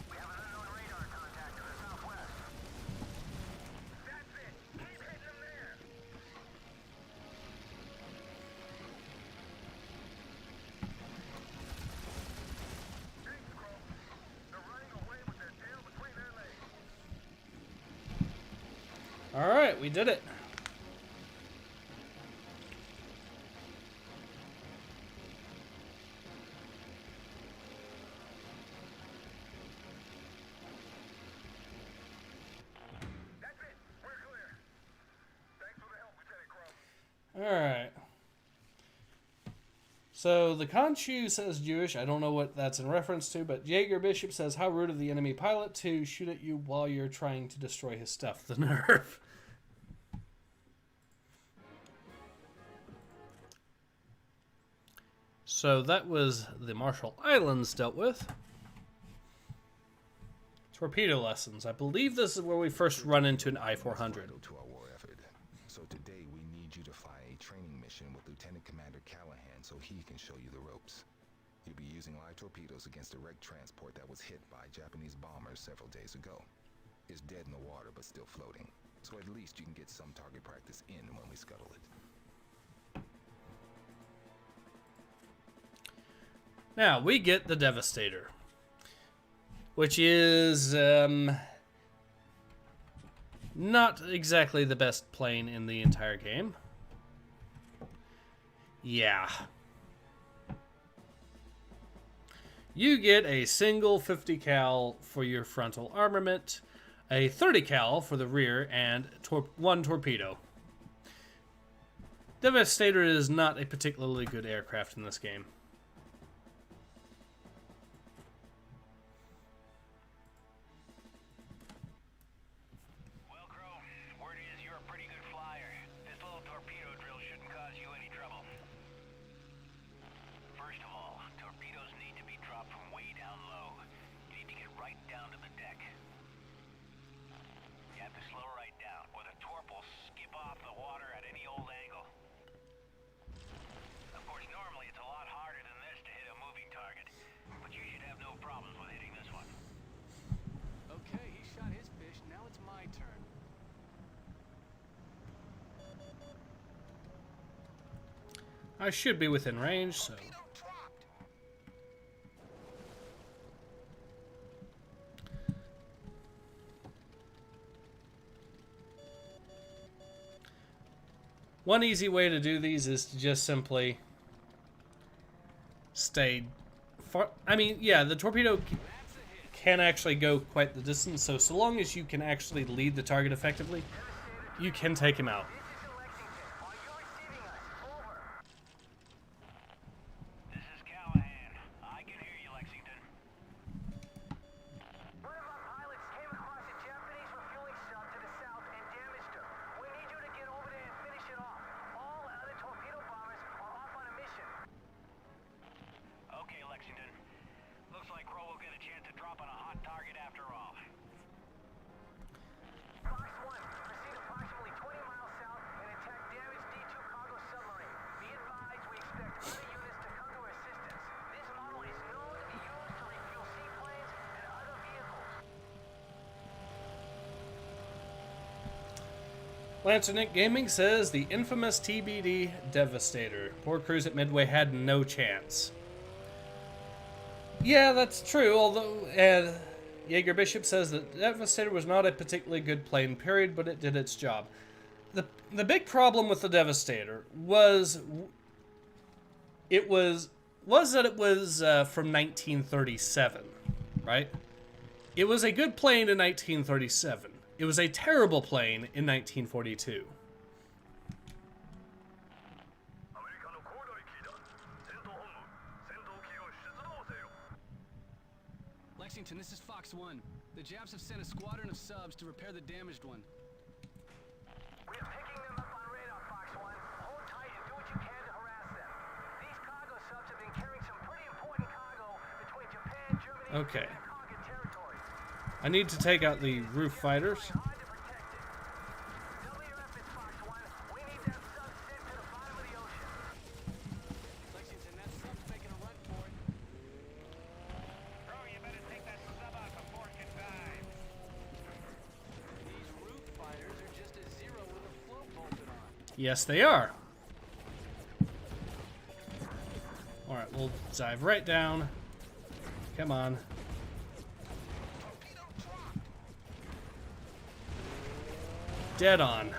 We have an unknown radar contact to the southwest. That's it! Keep hitting them there! Thanks, Crow. They're running away with their tail between their legs. Alright, we did it. That's it! We're clear. Thanks for the help, Lieutenant Crow. Alright. So the Khonshu says Jewish. I don't know what that's in reference to, but Jaeger Bishop says, how rude of the enemy pilot to shoot at you while you're trying to destroy his stuff. The nerve. So that was the Marshall Islands dealt with. Torpedo lessons. I believe this is where we first run into an I-400. Vital to our war effort. So today we need you to fly a training mission with Lieutenant Commander Callahan so he can show you the ropes. You'll be using live torpedoes against a wrecked transport that was hit by Japanese bombers several days ago. It's dead in the water but still floating. So at least you can get some target practice in when we scuttle it. Now, we get the Devastator, which is not exactly the best plane in the entire game. Yeah. You get a single 50 cal for your frontal armament, a 30 cal for the rear, and one torpedo. Devastator is not a particularly good aircraft in this game. Well, Crow, word is you're a pretty good flyer. This little torpedo drill shouldn't cause you any trouble. First of all, torpedoes need to be dropped from way down low. You need to get right down to the deck. You have to slow right down, or the torp will skip off the water at any old angle. Of course, normally it's a lot harder than this to hit a moving target, but you should have no problems with hitting this one. Okay, he shot his fish. Now it's my turn. I should be within range, so... One easy way to do these is to just simply stay far. I mean, yeah, the torpedo can actually go quite the distance, so long as you can actually lead the target effectively, you can take him out. This is Callahan. I can hear you, Lexington. One of our pilots came across a Japanese refueling shop to the south and damaged her. We need you to get over there and finish it off. All other torpedo bombers are off on a mission. Okay, Lexington. up on a hot target after all. Fox 1, proceed approximately 20 miles south and attack damaged D2 cargo submarine. Be advised, we expect other units to come to our assistance. This model is known to be used to refuel seaplanes and other vehicles. Lancernick Gaming says the infamous TBD Devastator. Poor crews at Midway had no chance. Yeah, that's true, although Jaeger Bishop says that Devastator was not a particularly good plane, period, but it did its job. The big problem with the Devastator was that it was from 1937, right? It was a good plane in 1937. It was a terrible plane in 1942. アメリカの高度域だ。戦闘本部、戦闘機を出動せよ。 Lexington, this is Fox 1. The Japs have sent a squadron of subs to repair the damaged one. We are picking them up on radar, Fox 1. Hold tight and do what you can to harass them. These cargo subs have been carrying some pretty important cargo between Japan, Germany, Okay. and conquered territories. I need to take out the roof fighters. Hard to protect it. WF is Fox 1. We need that sub sent to the bottom of the ocean. Lexington, that sub's making a run for it. Bro, you better take that sub out before it can dive. These root fighters are just a zero with a float bolted on. Yes, they are. Alright, we'll dive right down. Come on. Dead on.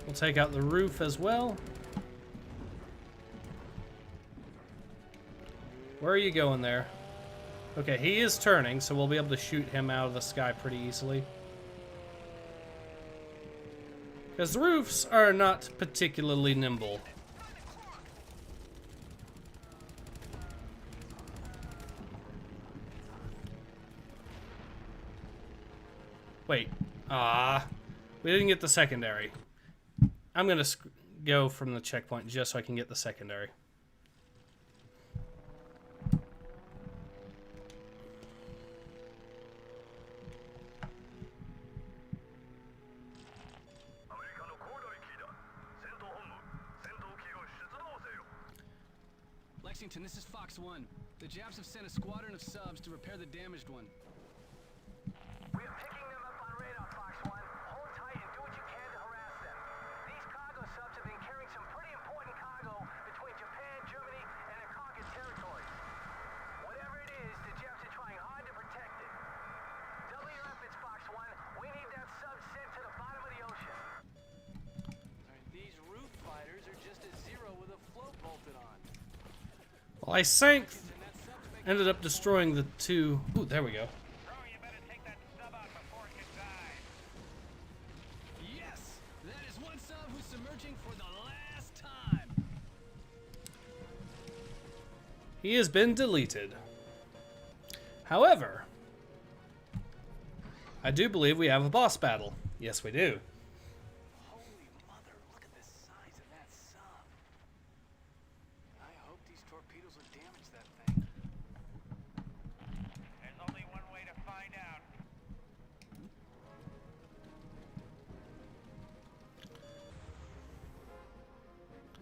We'll take out the roof as well. Where are you going there? Okay, he is turning, so we'll be able to shoot him out of the sky pretty easily. Because the roofs are not particularly nimble. Wait. We didn't get the secondary. I'm gonna go from the checkpoint just so I can get the secondary. Lexington, this is Fox 1. The Japs have sent a squadron of subs to repair the damaged one. We are picking them up on radar, Fox 1. Hold tight and do what you can to harass them. These cargo subs have been carrying some pretty important cargo between Japan, Germany, and their conquered territories. Whatever it is, the Japs are trying hard to protect it. WF, it's Fox 1. We need that sub sent to the bottom of the ocean. Alright, these root fighters are just a zero with a float bolted on. Well, I sank. And that sub's making Ended up destroying the two. Ooh, there we go. Bro, you better take that sub out before it can dive. Yes! That is one sub who's submerging for the last time. He has been deleted. However, I do believe we have a boss battle. Yes, we do. Holy mother, look at the size of that sub. I hope these torpedoes will damage that thing. There's only one way to find out.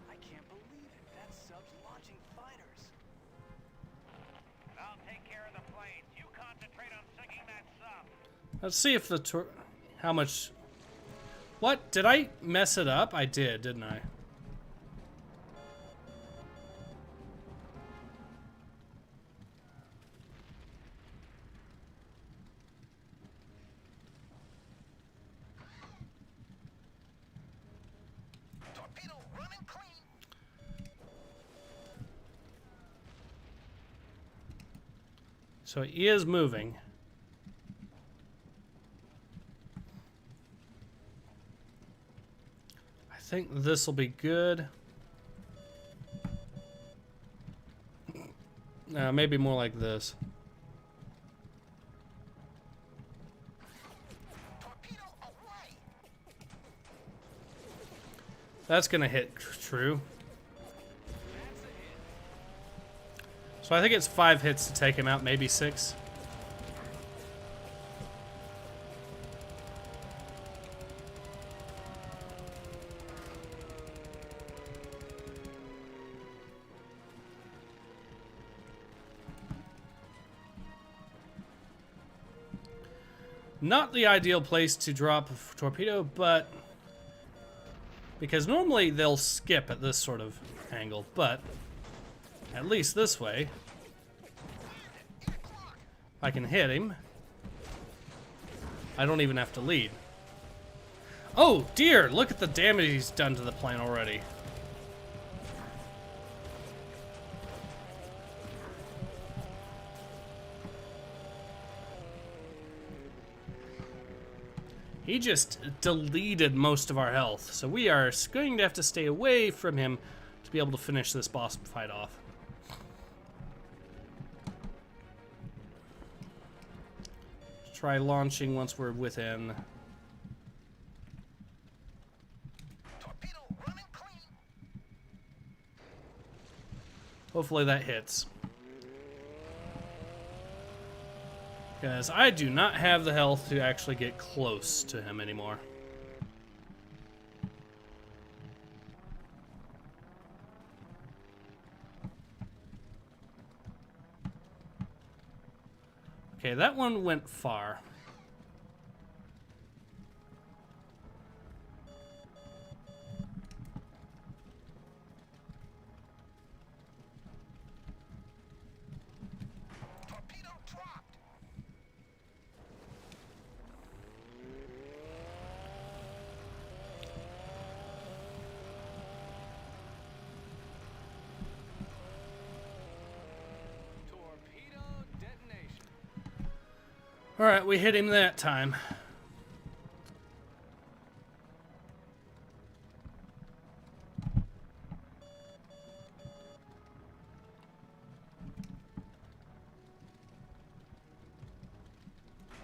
I can't believe it. That sub's launching fighters. I'll take care of the planes. You concentrate on sinking that sub. Let's see if the how much. What? Did I mess it up? I did, didn't I? Torpedo running clean. So he is moving. I think this will be good. Maybe more like this. Torpedo away. That's gonna hit true. That's a hit. So I think it's 5 hits to take him out, maybe 6. Not the ideal place to drop a torpedo, but because normally they'll skip at this sort of angle, but at least this way, if I can hit him, I don't even have to lead. Oh dear, look at the damage he's done to the plane already. He just deleted most of our health, so we are going to have to stay away from him to be able to finish this boss fight off. Try launching once we're within. Torpedo running clean. Hopefully that hits. Because I do not have the health to actually get close to him anymore. Okay, that one went far. Torpedo dropped. Torpedo detonation. Alright, we hit him that time.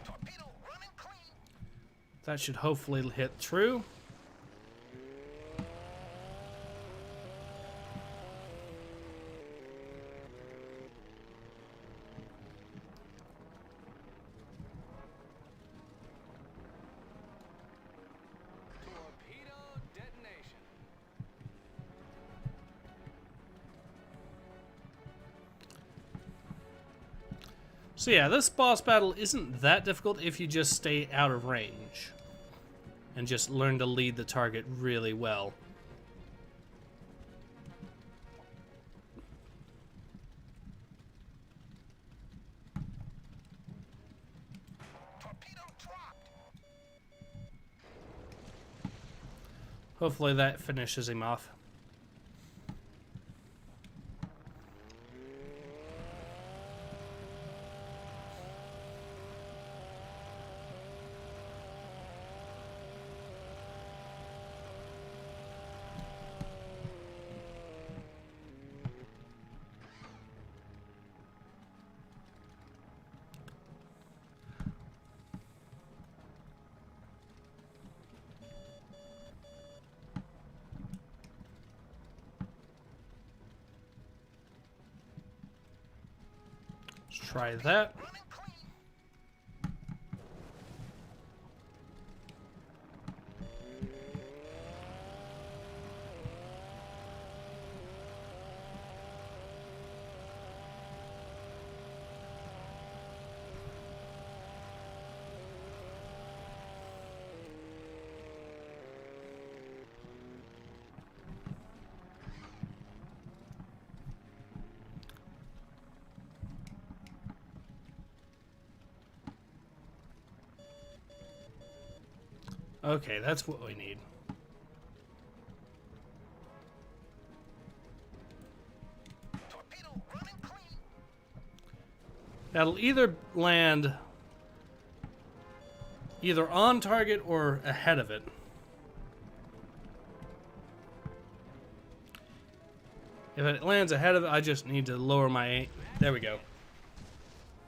Torpedo running clean. That should hopefully hit true. Torpedo detonation. So yeah, this boss battle isn't that difficult if you just stay out of range and just learn to lead the target really well. Torpedo dropped. Hopefully that finishes him off. Let's try that. Running clean. Okay, that's what we need. Torpedo running clean. That'll either land either on target or ahead of it. If it lands ahead of it, I just need to lower my aim. There we go.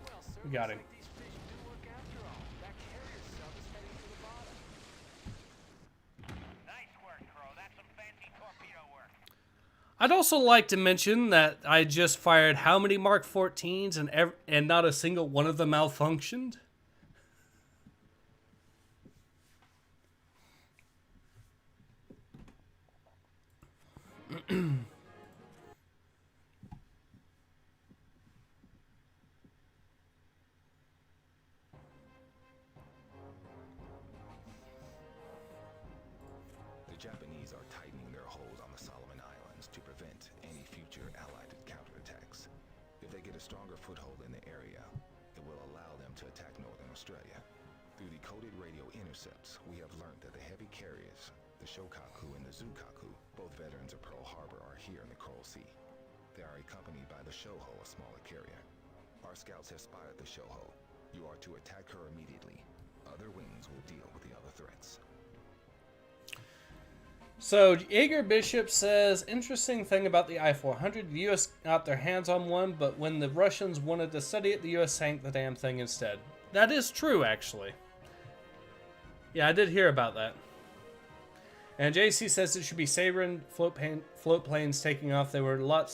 Well, sir, We got him. looks like these fish do work after all. That carrier sub is heading to the bottom. Nice work, Crow. That's some fancy torpedo work. I'd also like to mention that I just fired how many Mark 14s and not a single one of them malfunctioned? The Japanese are tightening their hold on the Solomon Islands to prevent any future Allied counterattacks. If they get a stronger foothold in the area, it will allow them to attack Northern Australia. Through decoded radio intercepts, we have learned that the heavy carriers, the Shokaku and the Zukaku, both veterans of Pearl Harbor, are here in the Coral Sea. They are accompanied by the Shoho, a smaller carrier. Our scouts have spotted the Shoho. You are to attack her immediately. Other wings will deal with the other threats. So, Jaeger Bishop says, interesting thing about the I-400, the U.S. got their hands on one, but when the Russians wanted to study it, the U.S. sank the damn thing instead. That is true, actually. Yeah, I did hear about that. And JC says it should be Sabrin float planes taking off. They were a lot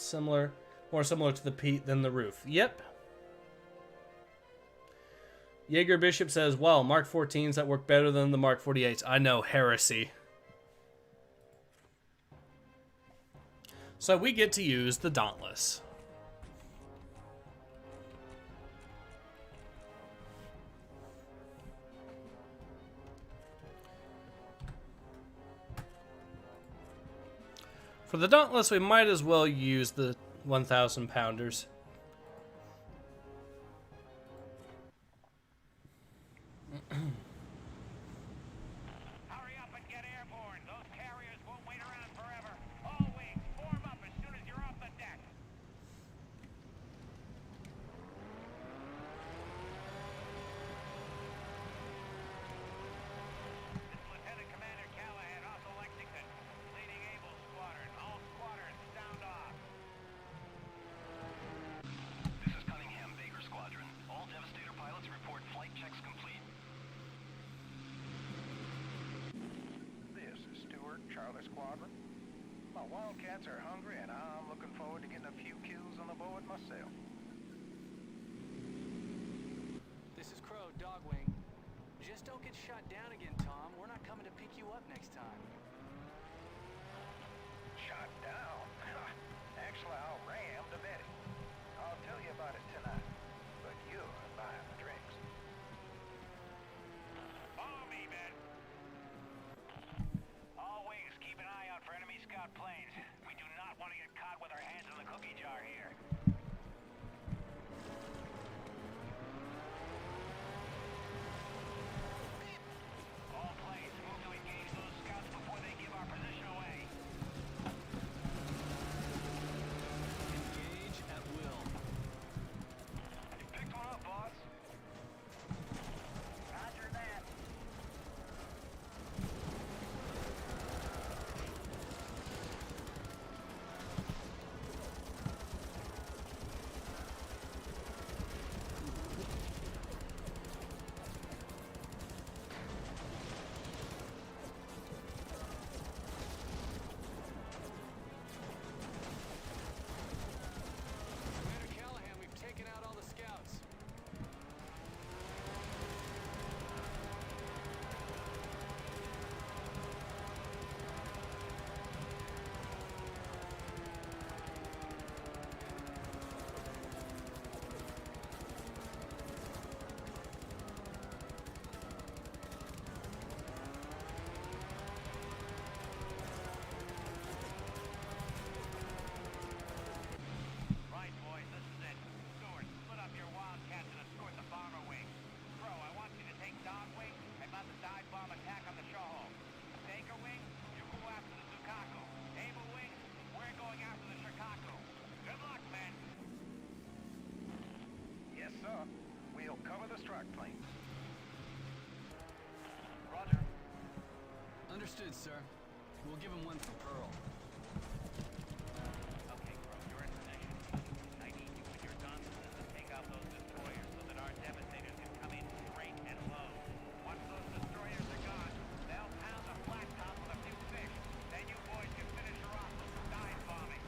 more similar to the Pete than the roof. Yep. Jaeger Bishop says, well, Mark 14s that work better than the Mark 48s. I know, heresy. So we get to use the Dauntless. For the Dauntless, we might as well use the 1,000 pounders. Hurry up and get airborne. Those carriers won't wait around forever. All wings, form up as soon as you're off the deck. This is Lieutenant Commander Callahan off the Lexington. Leading Able Squadron. All squadrons, sound off. This is Cunningham Baker Squadron. All Devastator pilots report flight checks complete. This is Stewart, Charlie Squadron. My Wildcats are hungry, and I'm looking forward to getting a few kills on the board myself. This is Crow, Dogwing. Just don't get shot down again, Tom. We're not coming to pick you up next time. Shot down? Actually, I'll ram the Betty. I'll tell you about it tonight, but you're buying the drinks. Follow me, men. All wings, keep an eye out for enemy scout planes. We do not want to get caught with our hands in the cookie jar here. All planes, move to engage those scouts before they give our position away. Engage at will. You picked one up, boss. Roger that. Commander Callahan, we've taken out all the scouts. Right, boys, this is it. Stewart, split up your Wildcats and escort the bomber wing. Crow, I want you to take Dogwing and mount the dive bomb attack on the Shoho. Baker wing, you go after the Zukaku. Able wing, we're going after the Shikaku. Good luck, men. Yes, sir. We'll cover the strike planes. Roger. Understood, sir. We'll give him one for Pearl. Okay, Crow, you're in position. I need you with your guns to take out those destroyers so that our Devastators can come in straight and low. Once those destroyers are gone, they'll pound the flat top with a few fish. Then you boys can finish her off with some dive bombing.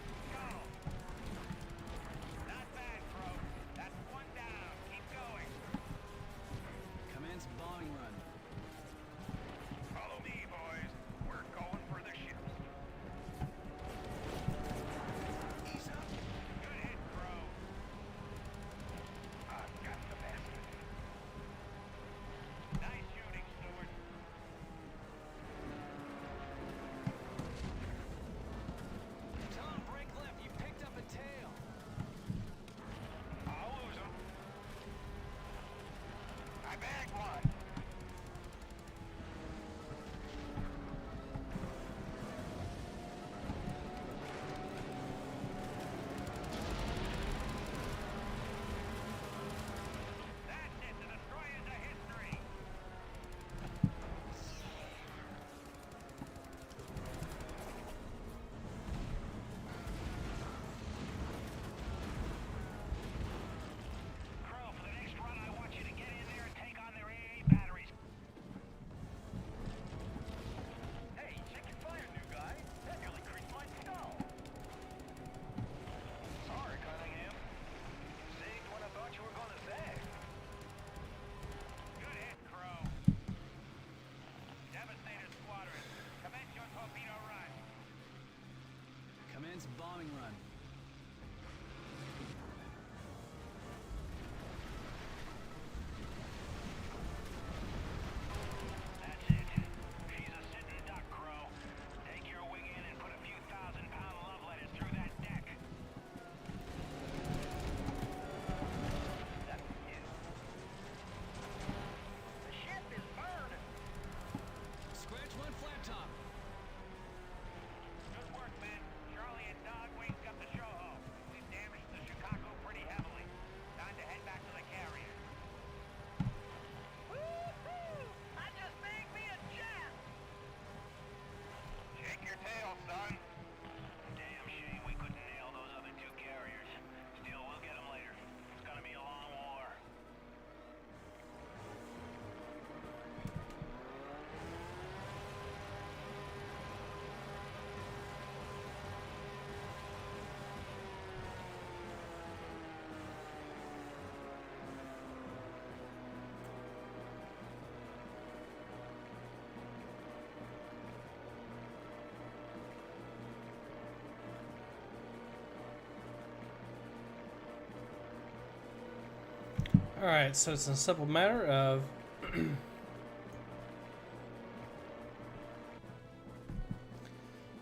Alright, so it's a simple matter of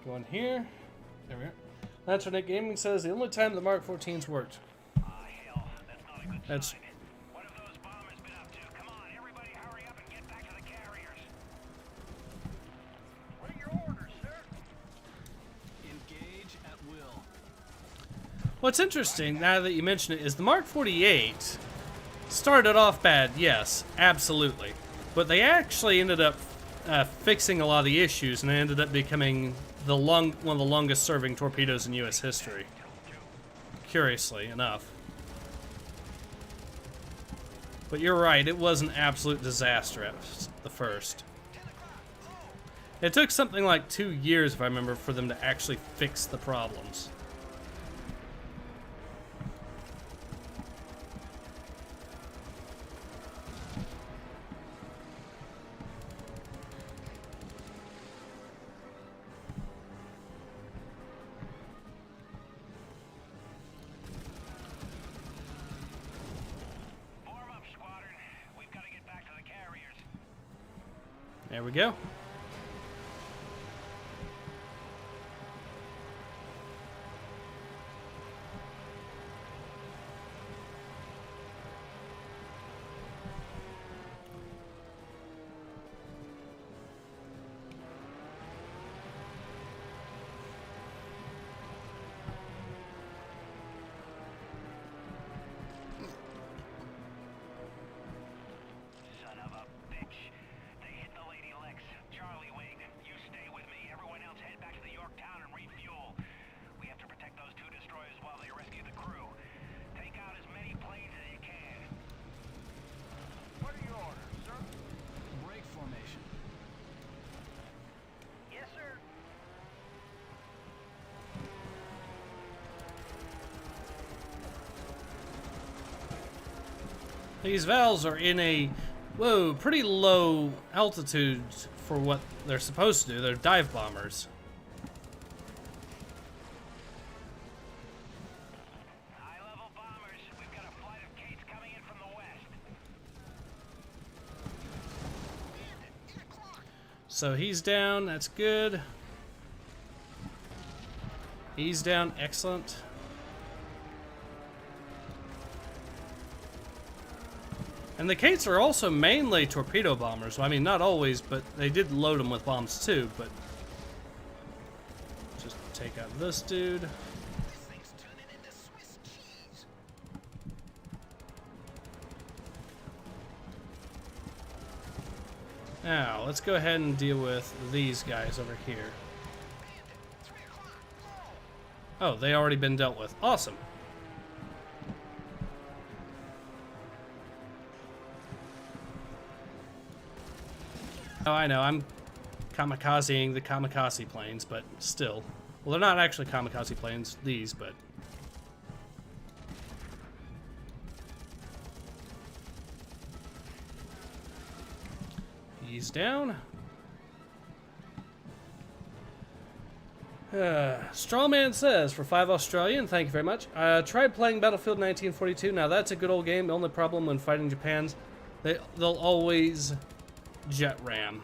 going here. There we go. Lanternet Gaming says the only time the Mark 14s worked. Hell, that's not a good That's sign. What have those bombers been up to? Come on, everybody hurry up and get back to the carriers. What are your orders, sir? Engage at will. What's interesting, now that you mention it, is the Mark 48 started off bad, yes, absolutely. But they actually ended up fixing a lot of the issues, and they ended up becoming one of the longest serving torpedoes in U.S. history. Curiously enough. But you're right, it was an absolute disaster at the first. It took something like 2 years, if I remember, for them to actually fix the problems. Form up, squadron. We've got to get back to the carriers. There we go. Son of a bitch. They hit the Lady Lex. Charlie Wing, you stay with me. Everyone else head back to the Yorktown and refuel. We have to protect those two destroyers while they rescue the crew. Take out as many planes as you can. What are your orders, sir? Break formation. Yes, sir. These valves are in a, whoa, pretty low altitude for what they're supposed to do. They're dive bombers. High-level bombers. We've got a flight of Kates coming in from the west. So he's down, that's good. He's down, excellent. And the Kates are also mainly torpedo bombers. Well, I mean, not always, but they did load them with bombs too, but... Just take out this dude. This thing's turning into Swiss cheese. Now, let's go ahead and deal with these guys over here. Bandit, 3 o'clock. Oh, they already been dealt with. Awesome. Oh, I know, I'm kamikazeing the kamikaze planes, but still. Well, they're not actually kamikaze planes, these, but... He's down. Strawman says, for 5 Australian, thank you very much. Tried playing Battlefield 1942. Now, that's a good old game. The only problem when fighting Japan's, they'll always jet ram.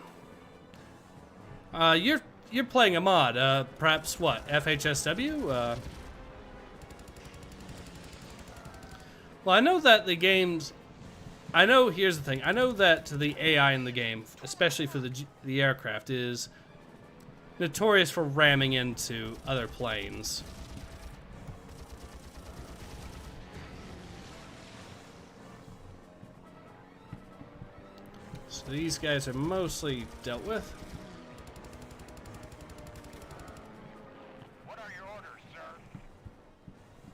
You're playing a mod. Perhaps what? FHSW? Well, I know that the games... here's the thing. I know that the AI in the game, especially for the aircraft, is notorious for ramming into other planes. So these guys are mostly dealt with. What are your orders, sir?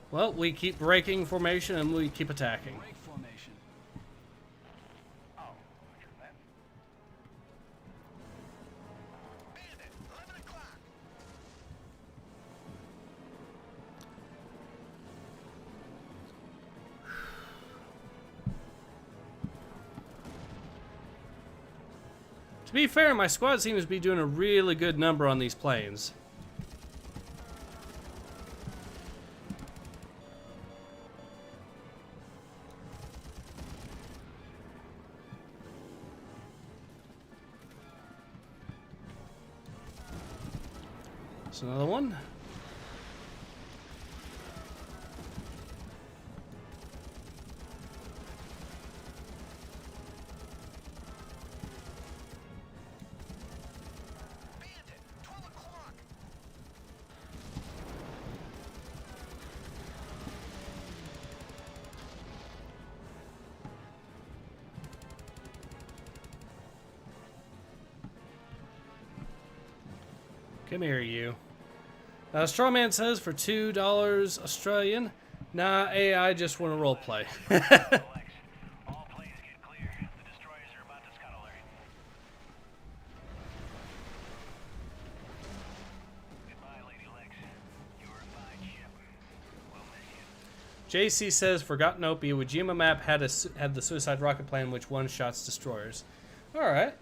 Well, we keep breaking formation and we keep attacking. Break formation. Oh, Roger that. Bandit, 11 o'clock. To be fair, my squad seems to be doing a really good number on these planes. There's another one. Bandit, 12 o'clock. Come here, you. Strawman says for $2 Australian. Nah, AI just want to roleplay. Lex, all planes get clear. The destroyers are about to scuttle her. Goodbye, Lady Lex. You were a fine ship. We'll miss you. JC says Forgotten Opie. Iwo Jima map had the suicide rocket plan which one-shots destroyers. All right.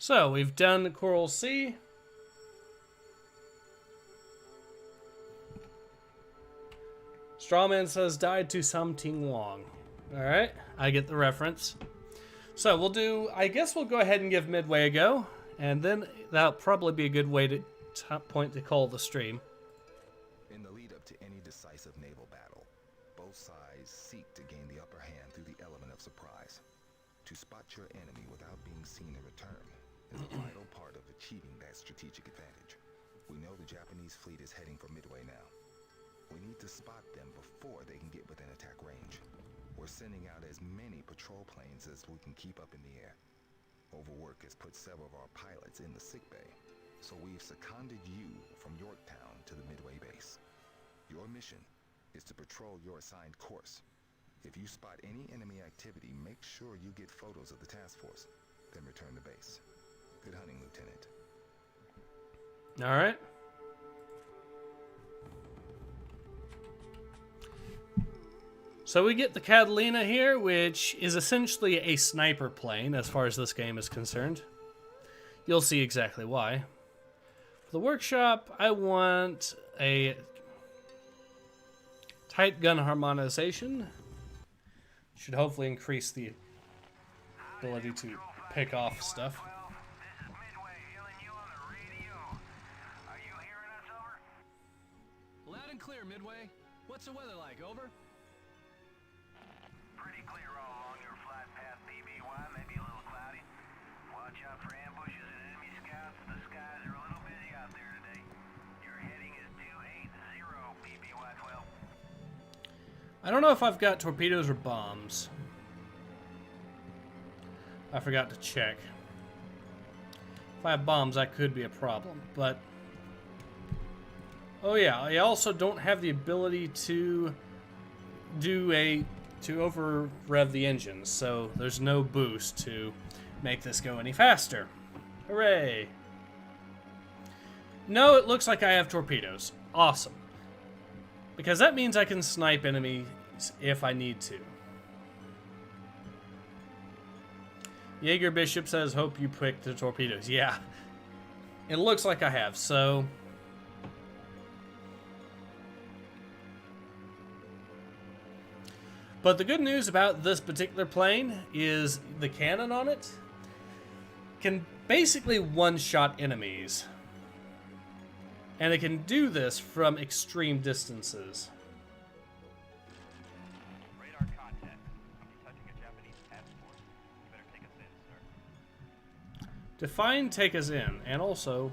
So, we've done Coral Sea. Strawman says died to something Wong. Alright, I get the reference. So, we'll do, I guess we'll go ahead and give Midway a go. And then that'll probably be a good way to point to call the stream. In the lead up to any decisive naval battle, both sides seek to gain the upper hand through the element of surprise. To spot your enemy without being seen in return is a vital part of achieving that strategic advantage. We know the Japanese fleet is heading for Midway now. We need to spot them before they can get within attack range. We're sending out as many patrol planes as we can keep up in the air. Overwork has put several of our pilots in the sickbay, so we've seconded you from Yorktown to the Midway base. Your mission is to patrol your assigned course. If you spot any enemy activity, make sure you get photos of the task force, then return to base. Good hunting, Lieutenant. All right. So we get the Catalina here, which is essentially a sniper plane as far as this game is concerned. You'll see exactly why. For the workshop, I want a tight gun harmonization. Should hopefully increase the ability to pick off stuff. This is Midway hailing you on the radio. Are you hearing us, over? Loud and clear, Midway. What's the weather like? Over? Pretty clear all along your flight path, BBY. Maybe a little cloudy. Watch out for ambushes and enemy scouts. The skies are a little busy out there today. Your heading is 280, BBY-12. I don't know if I've got torpedoes or bombs. I forgot to check. If I have bombs, that could be a problem, but... Oh yeah, I also don't have the ability to over rev the engines, so there's no boost to make this go any faster. Hooray! No, it looks like I have torpedoes. Awesome. Because that means I can snipe enemies if I need to. Jaeger Bishop says, hope you picked the torpedoes. Yeah. It looks like I have, so... But the good news about this particular plane is the cannon on it can basically one-shot enemies. And it can do this from extreme distances. Radar contact. I'm detecting a Japanese task force. You better take us in, sir. Define take us in, and also...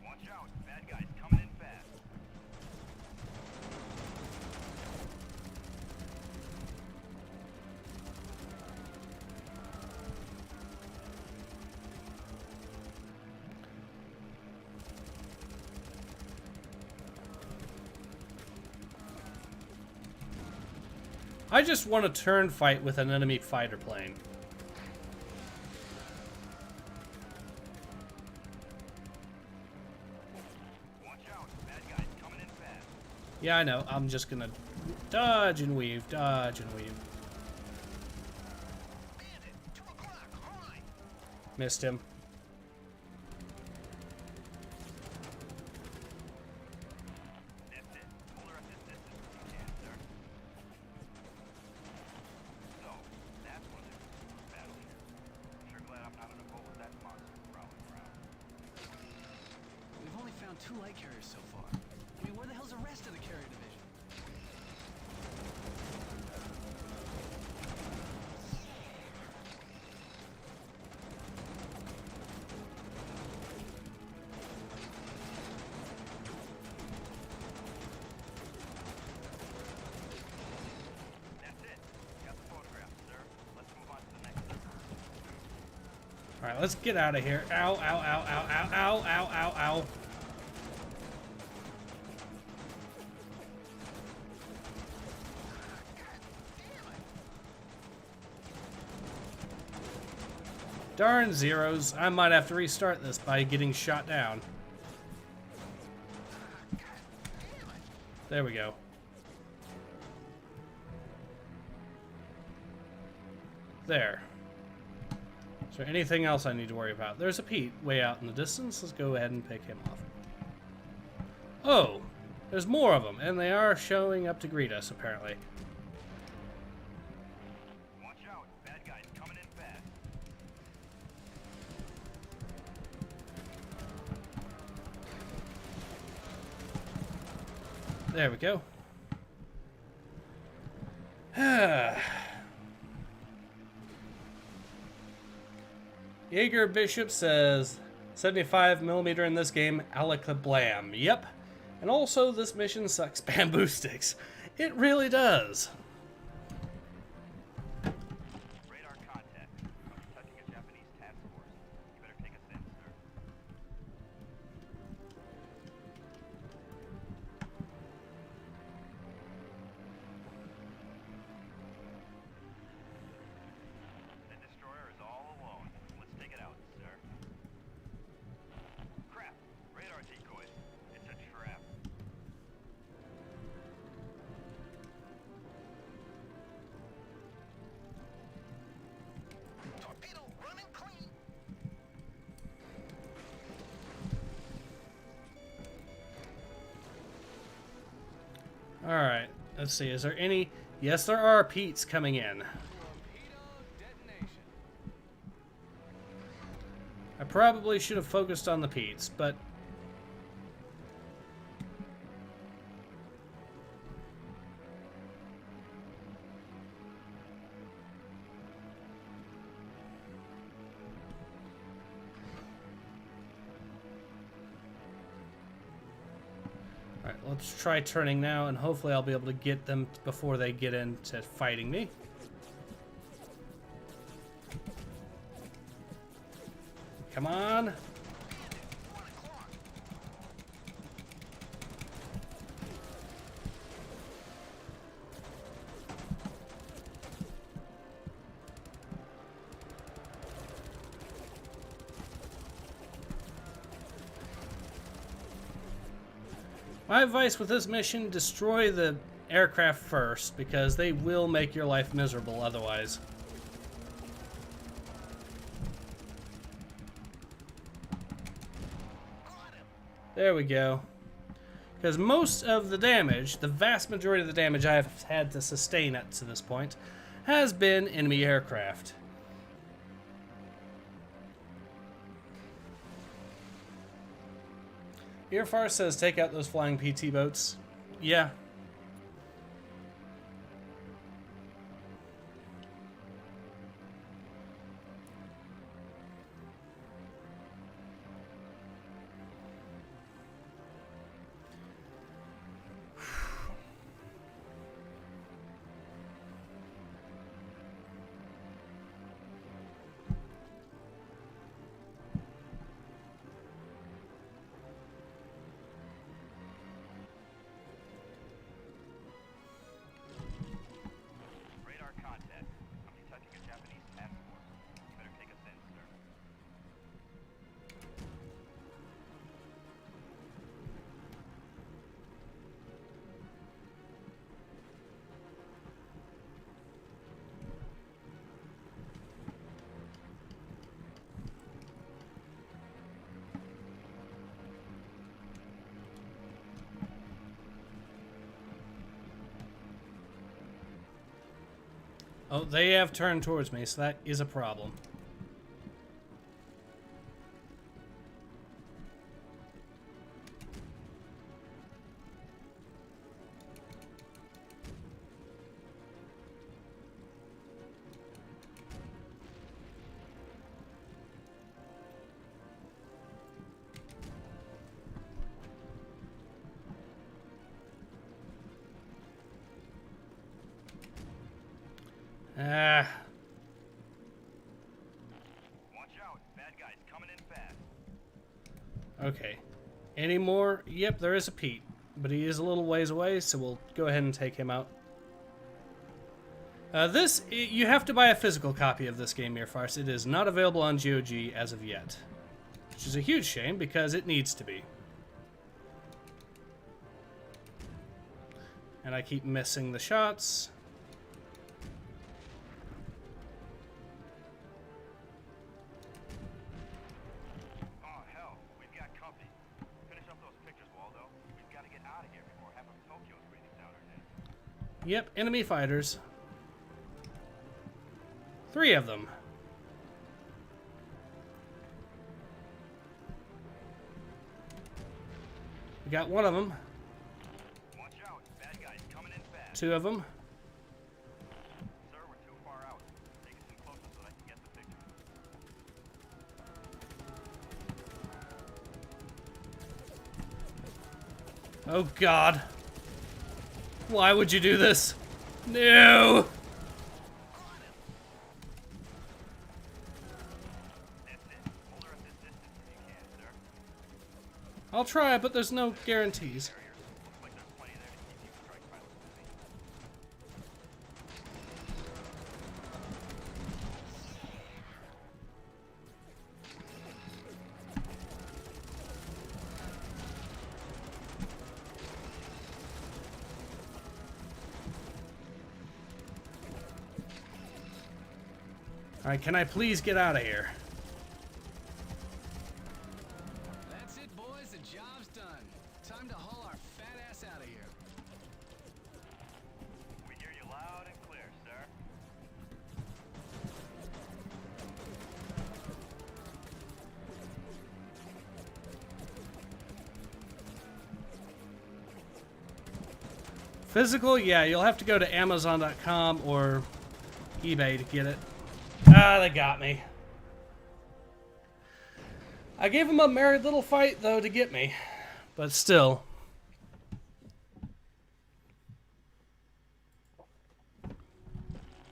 Watch out. Bad guys coming in fast. I just want a turn fight with an enemy fighter plane. Watch out. Bad guys coming in fast. Yeah, I know. I'm just gonna Dodge and weave, dodge and weave. Missed him. That's it. Pull her up this distance if you can, sir. So, that's what it is. Battle here. Sure glad I'm not on a boat with that monster prowling around. We've only found 2 light carriers so far. I mean, where the hell's the rest of the carrier division? That's it. Got the photograph, sir. Let's move on to the next step. Alright, let's get out of here. Ow, ow, ow, ow, ow, ow, ow, ow, ow. Darn zeros. I might have to restart this by getting shot down. There we go. There. Is there anything else I need to worry about? There's a Pete way out in the distance. Let's go ahead and pick him off. Oh, there's more of them, and they are showing up to greet us, apparently. Watch out. Bad guys coming in fast. There we go. Jaeger Bishop says 75mm in this game, alakablam. Yep. And also, this mission sucks bamboo sticks. It really does. Radar contact. I'm detecting a Japanese task force. You better take us in, sir. The destroyer is all alone. Let's take it out, sir. Crap! Radar decoys. It's a trap. Torpedo running clean. Alright, let's see. Is there any... Yes, there are Pete's coming in. Torpedo detonation. I probably should have focused on the Pete's, but... Alright, let's try turning now, and hopefully I'll be able to get them before they get into fighting me. Come on. My advice with this mission, destroy the aircraft first, because they will make your life miserable otherwise. There we go. Because most of the damage, the vast majority of the damage I have had to sustain up to this point, has been enemy aircraft. Earfar says take out those flying PT boats. Yeah. Oh, they have turned towards me, so that is a problem. Ah. Watch out, bad guys coming in fast. Okay. Any more? Yep, there is a Pete. But he is a little ways away, so we'll go ahead and take him out. You have to buy a physical copy of this game, Mere Farce. It is not available on GOG as of yet. Which is a huge shame, because it needs to be. And I keep missing the shots. Oh, hell, we've got company. Finish up those pictures, Waldo. We've got to get out of here before half of Tokyo's breathing down our necks. Yep, enemy fighters. 3 of them. We got 1 of them. Watch out, bad guys coming in fast. 2 of them. Sir, we're too far out. Take us in closer so that I can get the picture. Oh God. Why would you do this? No! That's it. Hold her at this distance if you can, sir. I'll try, but there's no guarantees. Looks like there's plenty there to keep you strike pilots busy. Alright, can I please get out of here? That's it, boys. The job's done. Time to haul our fat ass out of here. We hear you loud and clear, sir. Physical? Yeah, you'll have to go to Amazon.com or eBay to get it. Ah, they got me. I gave them a merry little fight, though, to get me. But still.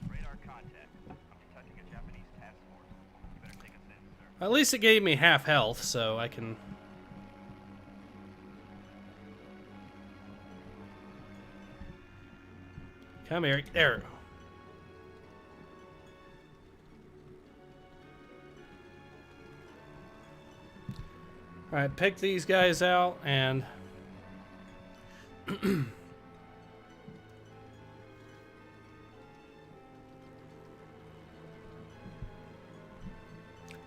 Radar contact. I'm detecting a Japanese task force. You better take us in, sir. At least it gave me half health, so I can... Come here. There. Alright, pick these guys out, and...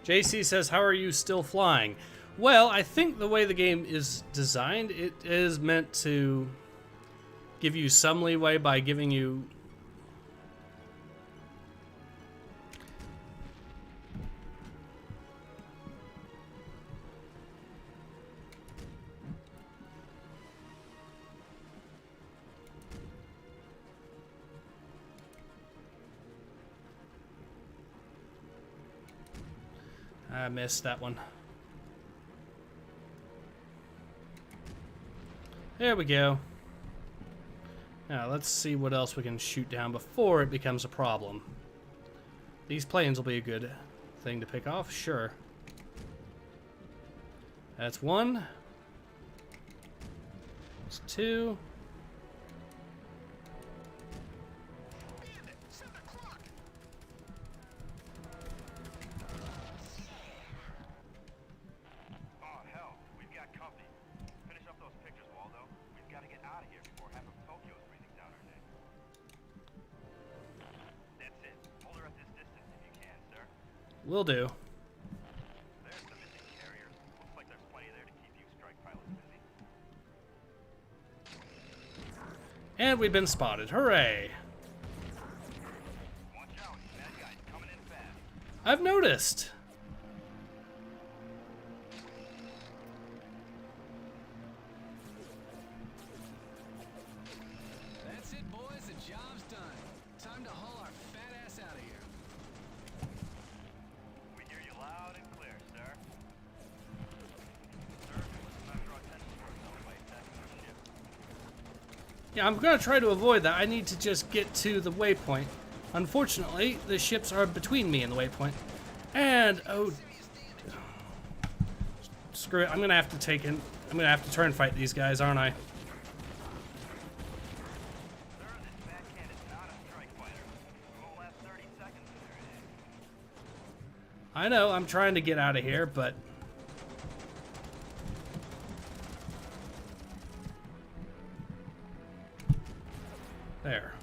JC says, how are you still flying? Well, I think the way the game is designed, it is meant to give you some leeway by giving you... I missed that one. There we go. Now let's see what else we can shoot down before it becomes a problem. These planes will be a good thing to pick off, sure. That's 1. That's 2. Oh, hell, we've got company. Finish up those pictures, Waldo. We've got to get out of here before half of Tokyo's breathing down our necks. That's it. Hold her at this distance if you can, sir. Will do. There's the missing carriers. Looks like there's plenty there to keep you strike pilots busy. And we've been spotted. Hooray! Watch I've noticed. That's it, boys. The job's done. Time to haul our fat ass out of here. We hear you loud and clear, sir. Sir, what's the draw attention to ourselves by attacking our ship? Yeah, I'm gonna try to avoid that. I need to just get to the waypoint. Unfortunately, the ships are between me and the waypoint. And, oh... Screw it, I'm gonna have to take in... I'm gonna have to turn fight these guys, aren't I? Sir, this backhand is not a strike fighter. We won't last 30 seconds in there, I know, I'm trying to get out of here, but... There.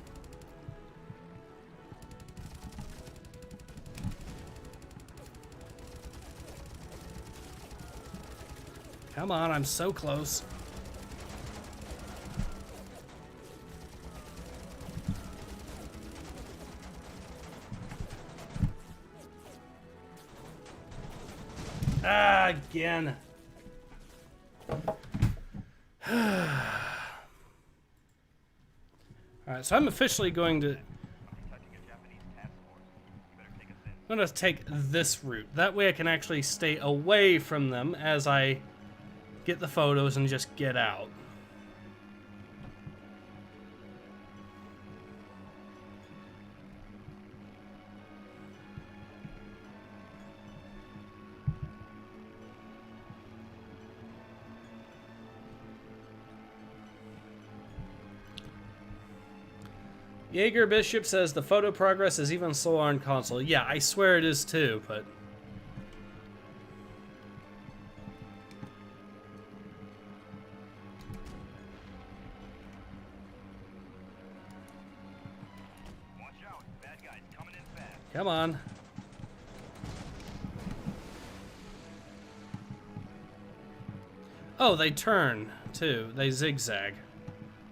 Come on, I'm so close. Ah, again. Alright, so I'm officially going to... I'm going to take this route. That way I can actually stay away from them as I get the photos and just get out. Jaeger Bishop says the photo progress is even slower on console. Yeah, I swear it is too, but... Watch out, bad guys coming in fast. Come on. Oh, they turn, too. They zigzag.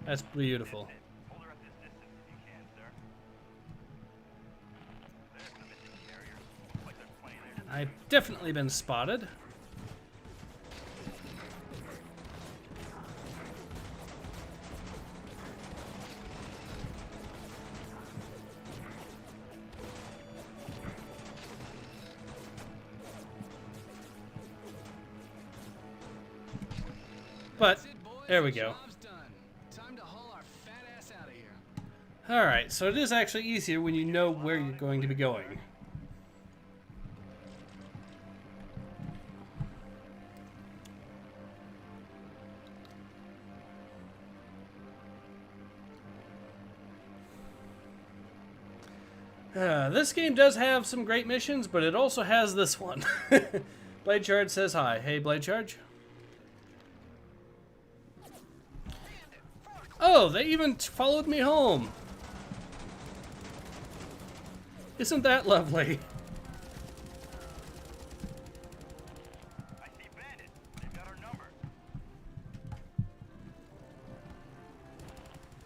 That's beautiful. Hold her at this distance if you can, sir. There's the missing carrier. Looks like they're playing there. I've definitely been spotted. But, That's it, boys. there we The go. job's done. Time to haul our fat ass out of here. Alright, so it is actually easier when you know where you're going to be going. This game does have some great missions, but it also has this one. Blade Charge says hi. Hey, Blade Charge. Oh, they even followed me home. Isn't that lovely? I see bandits. They've got our number.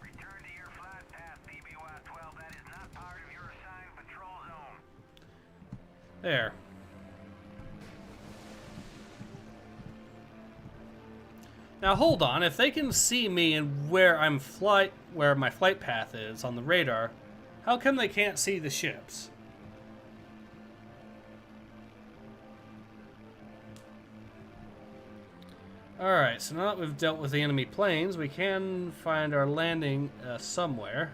Return to your flight path, BBY-12. That is not part of your assigned patrol zone. There. Now hold on, if they can see me and where my flight path is on the radar, how come they can't see the ships? Alright, so now that we've dealt with the enemy planes, we can find our landing somewhere.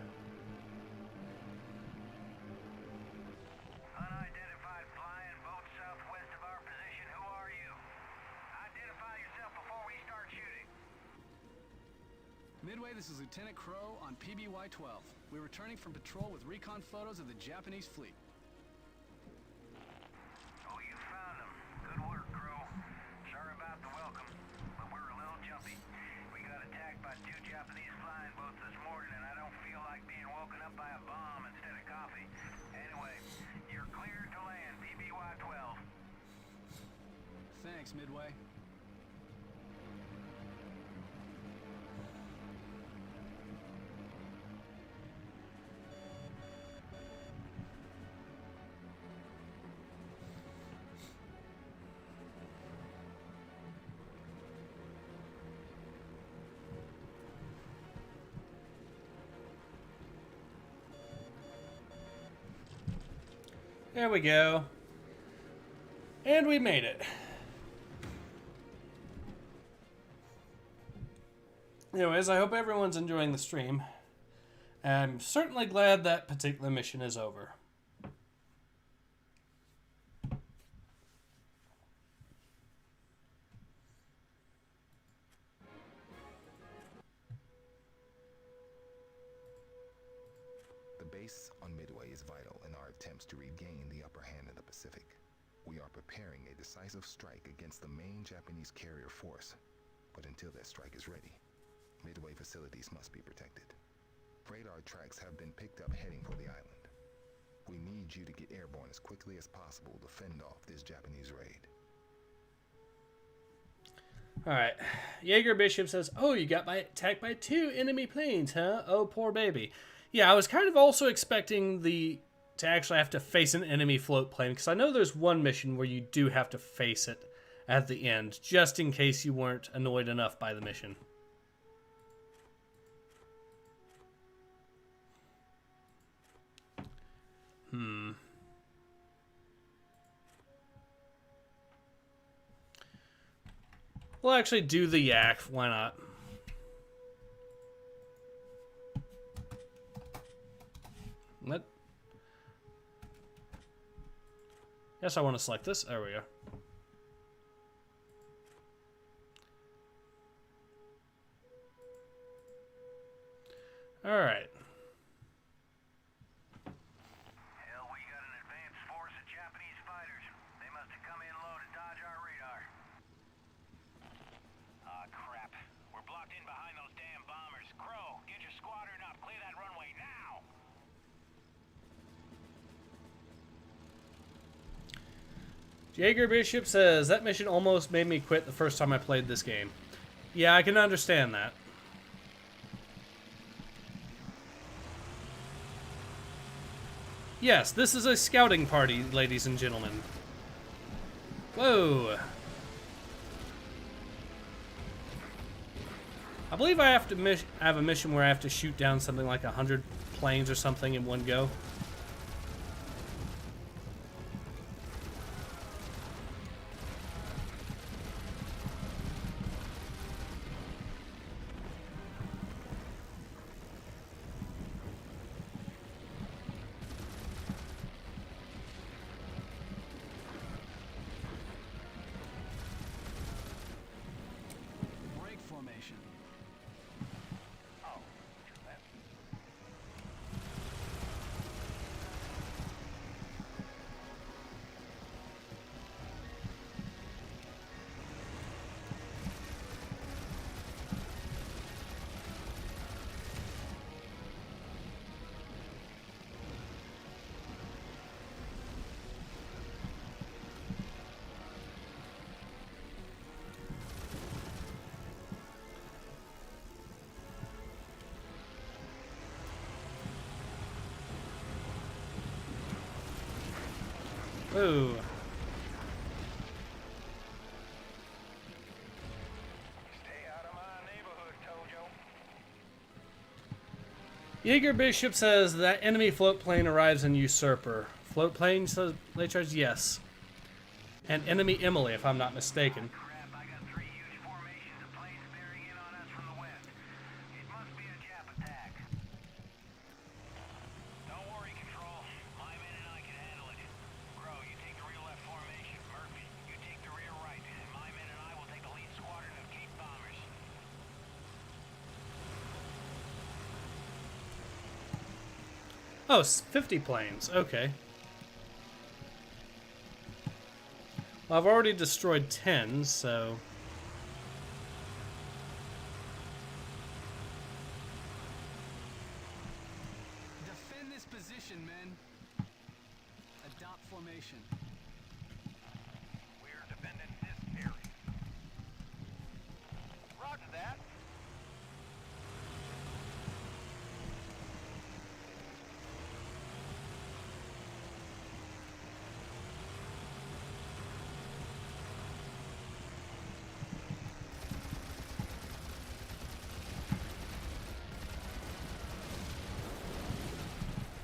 Unidentified flying boat southwest of our position. Who are you? Identify yourself before we start shooting. Midway, this is Lieutenant Crow on PBY-12. We're returning from patrol with recon photos of the Japanese fleet. Oh, you found them. Good work, Crow. Sorry about the welcome, but we're a little jumpy. We got attacked by 2 Japanese flying boats this morning, and I don't feel like being woken up by a bomb instead of coffee. Anyway, you're cleared to land, PBY-12. Thanks, Midway. There we go. And we made it. Anyways, I hope everyone's enjoying the stream. I'm certainly glad that particular mission is over. The base on Midway is vital in our attempts to regain the upper hand in the Pacific. We are preparing a decisive strike against the main Japanese carrier force, but until that strike is ready, Midway facilities must be protected. Radar tracks have been picked up heading for the island. We need you to get airborne as quickly as possible to fend off this Japanese raid. Alright. Jaeger Bishop says, oh, you got attacked by 2 enemy planes, huh? Oh, poor baby. Yeah, I was kind of also expecting to actually have to face an enemy float plane, because I know there's one mission where you do have to face it at the end, just in case you weren't annoyed enough by the mission. We'll actually do the yak. Why not? Yes, I want to select this. There we go. All right. Hell, we got an advanced force of Japanese fighters. They must have come in low to dodge our radar. Ah, crap. We're blocked in behind those damn bombers. Crow, get your squadron up. Clear that runway now. Jaeger Bishop says, that mission almost made me quit the first time I played this game. Yeah, I can understand that. Yes, this is a scouting party, ladies and gentlemen. Whoa. I believe I have to have a mission where I have to shoot down something like 100 planes or something in one go. Break formation. Oh, that. Whoa. Stay out of my neighborhood, Tojo. Jaeger Bishop says that enemy float plane arrives in Usurper. Float plane, says Laycharge, yes. And enemy Emily, if I'm not mistaken. Crap, I got 3 huge formations of planes bearing in on us from the west. It must be a Jap attack. Don't worry, Control. My men and I can handle it. Crow, you take the rear left formation. Murphy, you take the rear right. And my men and I will take the lead squadron of Cape bombers. Oh, 50 planes. Okay. Well, I've already destroyed 10, so... Defend this position, men. Adopt formation. We're defending this area. Roger that.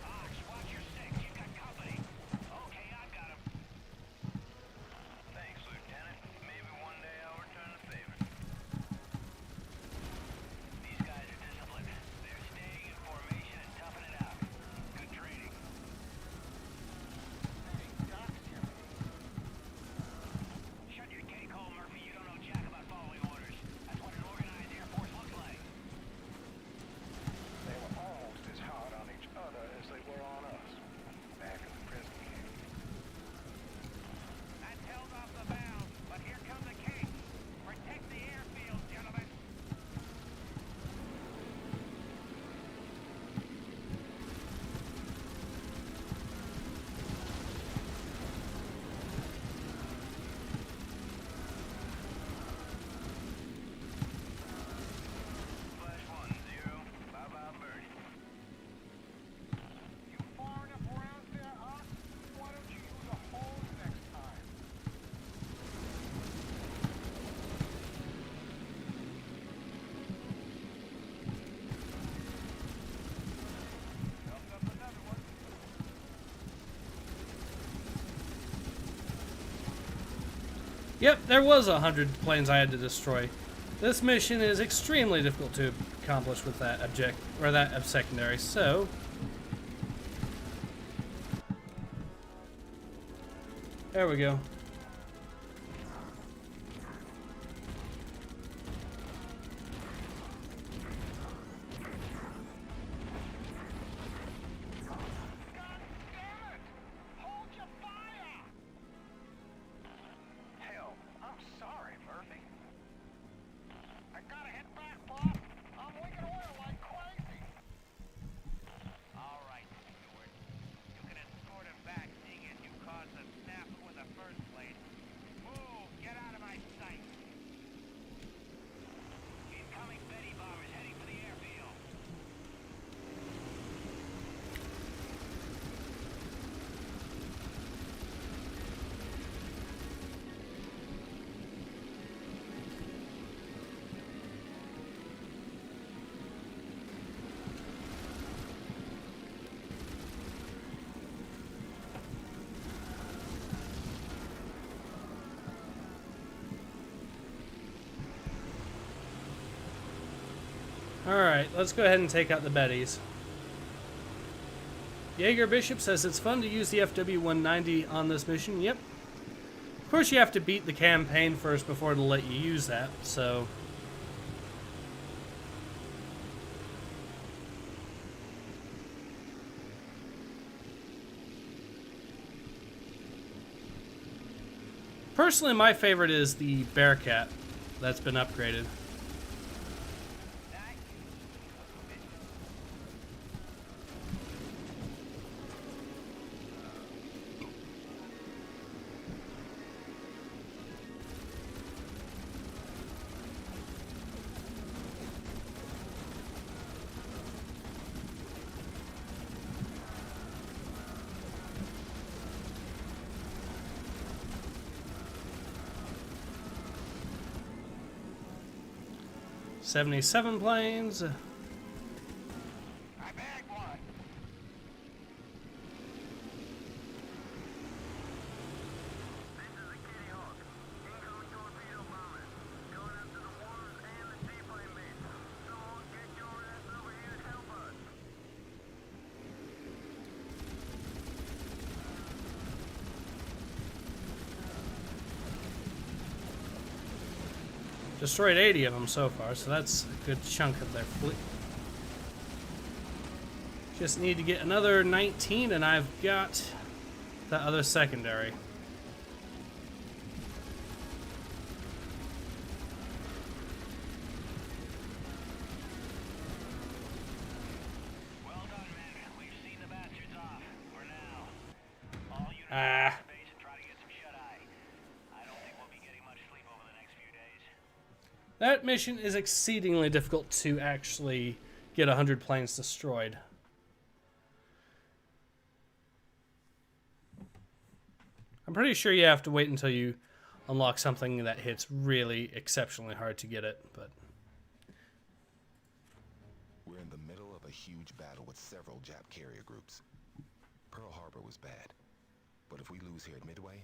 Ox, watch your six. You've got company. Okay, Yep, there was 100 planes I had to destroy. This mission is extremely difficult to accomplish with that object, or that secondary, so... There we go. Hell, I'm sorry, Murphy. I gotta head back, Bob. I'm leaking oil like crazy. All right, Stewart. You can escort him back, seeing as you caused the snafu in the first place. Move! Get out of my sight! Incoming Betty bombers heading for the airfield. Alright, let's go ahead and take out the Bettys. Jaeger Bishop says it's fun to use the FW-190 on this mission. Yep. Of course you have to beat the campaign first before it'll let you use that, so... Personally, my favorite is the Bearcat that's been upgraded. 77 planes. I bagged one. This is a Kitty Hawk. Incoming torpedo bombers. Going after the wars and the seaplane base. Someone get your ass over here and help us. Destroyed 80 of them so far, so that's a good chunk of their fleet. Just need to get another 19 and I've got the other secondary. Well done, men. We've seen the bastards off. For now. All units Ah. to base and try to get some shut-eye. I don't think we'll be getting much sleep over the next few days. That mission is exceedingly difficult to actually get 100 planes destroyed. I'm pretty sure you have to wait until you unlock something that hits really exceptionally hard to get it, but... We're in the middle of a huge battle with several Jap carrier groups. Pearl Harbor was bad, but if we lose here at Midway,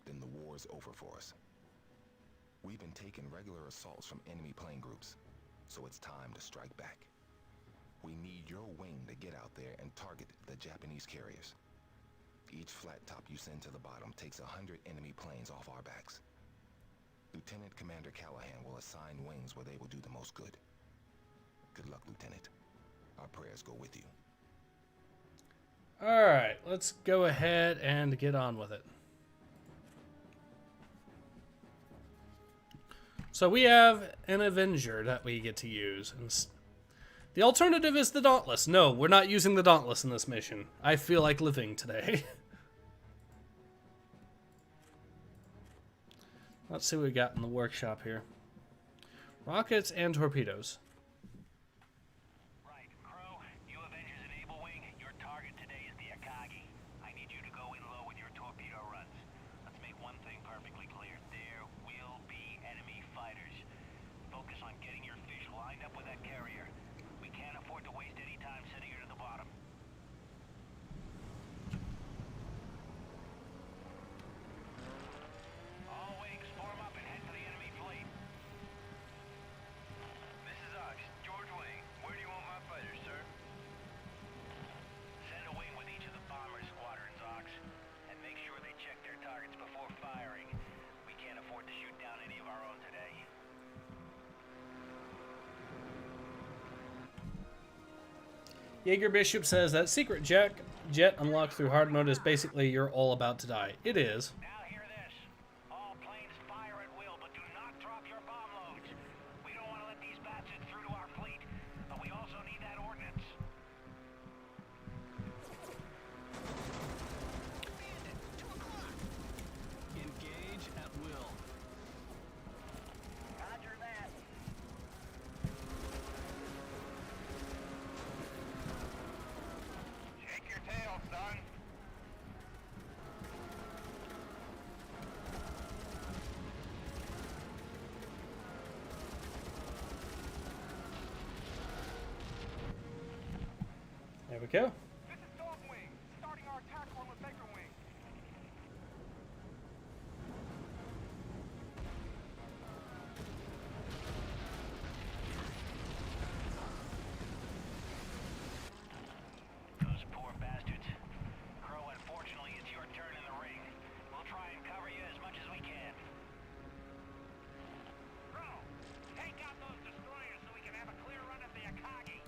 then the war's over for us. We've been taking regular assaults from enemy plane groups, so it's time to strike back. We need your wing to get out there and target the Japanese carriers. Each flat top you send to the bottom takes 100 enemy planes off our backs. Lieutenant Commander Callahan will assign wings where they will do the most good. Good luck, Lieutenant. Our prayers go with you. Alright, let's go ahead and get on with it. So we have an Avenger that we get to use. And the alternative is the Dauntless. No, we're not using the Dauntless in this mission. I feel like living today. Let's see what we got in the workshop here. Rockets and torpedoes. Right, Crow, you Avengers Enable Wing, your target today is the Akagi. I need you to go in low with your torpedo runs. Let's make one thing perfectly clear. There will be enemy fighters. Focus on getting your fish lined up with that carrier. We can't afford to waste any time sending her to the bottom. All wings, 4 Jaeger Bishop says that secret jet unlocked through hard mode is basically you're all about to die. It is. Now hear this. All planes fire at will, but do not drop your bomb loads. We don't want to let these bastards through to our fleet, but we also need that ordnance. Engage at will. Roger that. Shake your tail, son. There we go. This is Dogwing, starting our attack on with Baker Wing. Those poor bastards. Crow, unfortunately, it's your turn in the ring. We'll try and cover you as much as we can. Crow, take out those destroyers so we can have a clear run at the Akagi.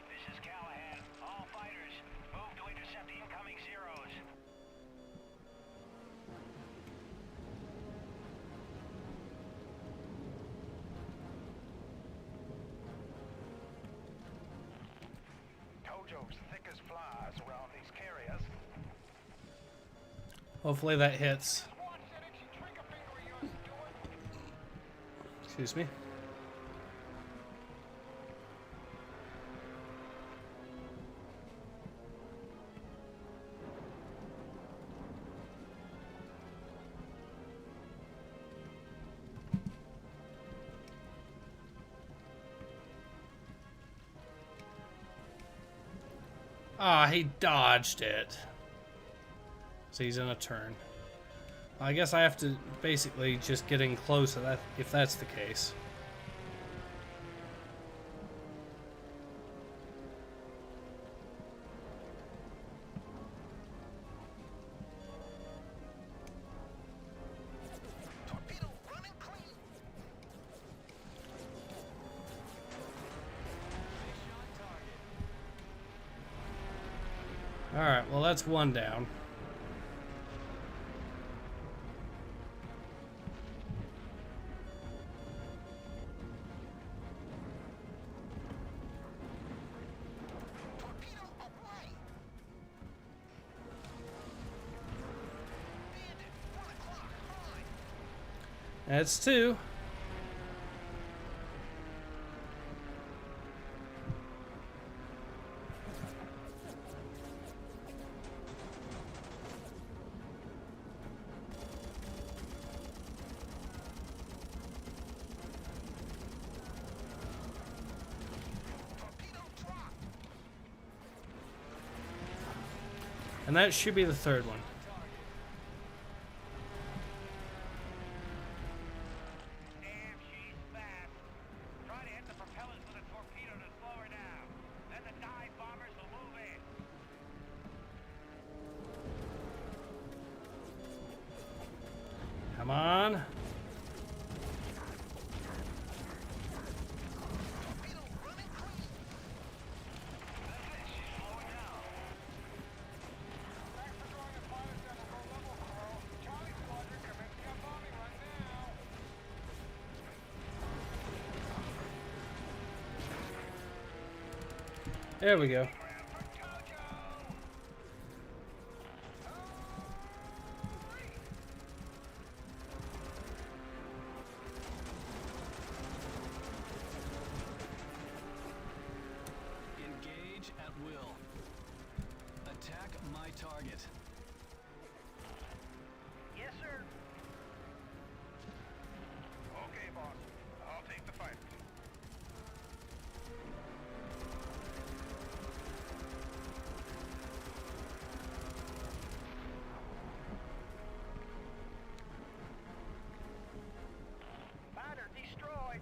This is Callahan. All fighters, move to intercept the incoming Zeros. Tojo's thick as flies around these carriers. Hopefully that hits. Excuse me. Ah, he dodged it. So he's in a turn. I guess I have to basically just get in close to that if that's the case. Torpedo running clean. Alright, well that's one down. Torpedo away. Bandit, 1 o'clock high. That's two. Torpedo dropped. And that should be the third one. Damn, she's fast. Try to hit the propellers with a torpedo to slow her down. Then the dive bombers will move in. Come on. Torpedo running clean. That's it, she's slowing down. Thanks for drawing a pilot down to low level, Crow. Charlie Squadron commencing our bombing run now. There we go. Engage at will. Attack my target. Yes, sir. Okay, boss. I'll take the fight. Fighter destroyed.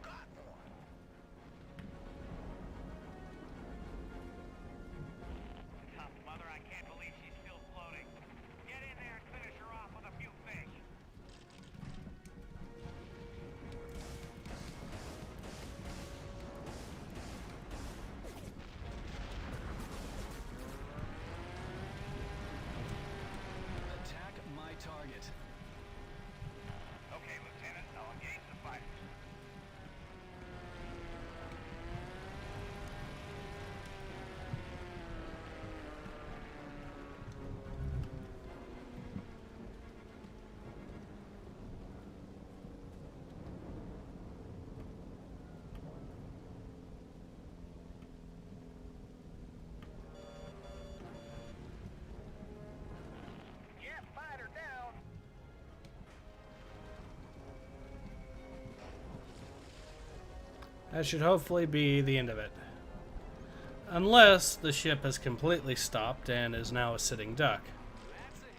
Got one. Tough mother, I can't believe she's still floating. Get in there and finish her off with a few fish. That should hopefully be the end of it. Unless the ship has completely stopped and is now a sitting duck.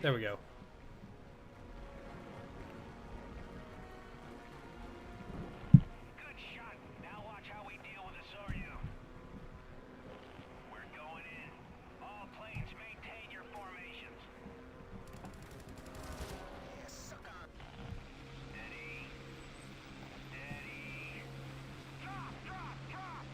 There we go. Good shot. Now watch how we deal with the Soryu. We're going in. All planes maintain your formations. Steady. Steady. Drop, drop, drop.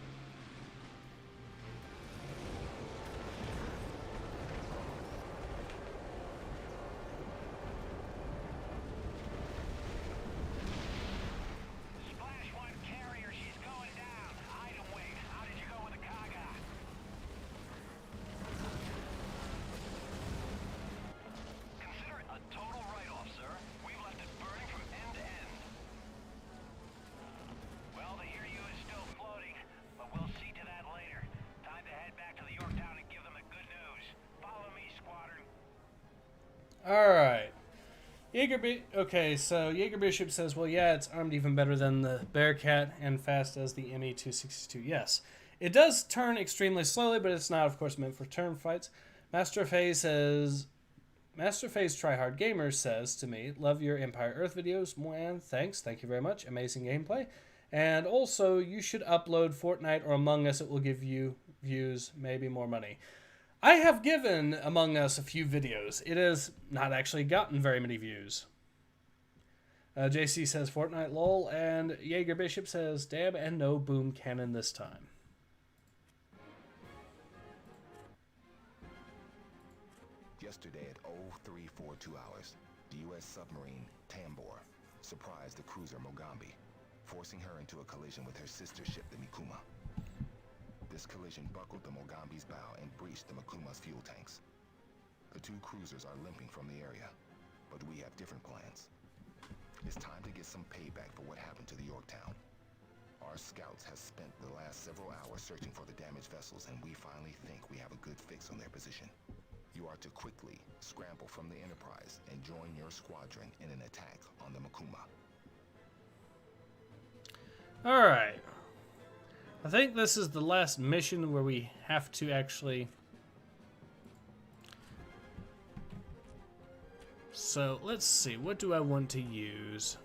Splash one carrier, she's going down. Item wing, how did you go with the Kaga? Consider it a total write-off, sir. We've left it burning from end to end. Well, the Hiryu is still floating, but we'll see to that later. Time to head back to the Yorktown and give them the good news. Follow me, squadron. Alright. Okay, so Jaeger Bishop says, well, yeah, it's armed even better than the Bearcat and fast as the ME-262. Yes. It does turn extremely slowly, but it's not, of course, meant for turn fights. Master Phase Tryhard Gamer says to me, love your Empire Earth videos, man. Thanks. Thank you very much. Amazing gameplay. And also, you should upload Fortnite or Among Us. It will give you views, maybe more money. I have given Among Us a few videos. It has not actually gotten very many views. JC says Fortnite lol, and Jaeger Bishop says damn and no boom cannon this time. Yesterday at 0342 hours, the U.S. submarine Tambor surprised the cruiser Mogambi, forcing her into a collision with her sister ship, the Mikuma. This collision buckled the Mogambi's bow and breached the Mikuma's fuel tanks. The two cruisers are limping from the area, but we have different plans. It's time to get some payback for what happened to the Yorktown. Our scouts have spent the last several hours searching for the damaged vessels, and we finally think we have a good fix on their position. You are to quickly scramble from the Enterprise and join your squadron in an attack on the Mikuma. Alright. I think this is the last mission where we have to actually... So, let's see. What do I want to use?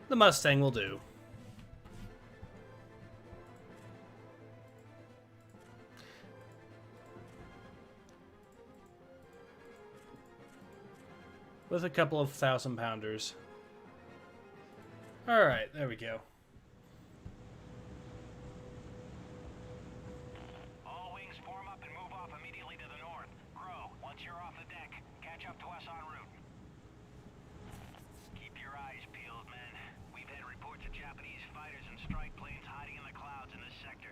The Mustang will do. With a couple of 1,000-pounders. Alright, there we go. All wings form up and move off immediately to the north. Crow, once you're off the deck, catch up to us en route. Keep your eyes peeled, men. We've had reports of Japanese fighters and strike planes hiding in the clouds in this sector.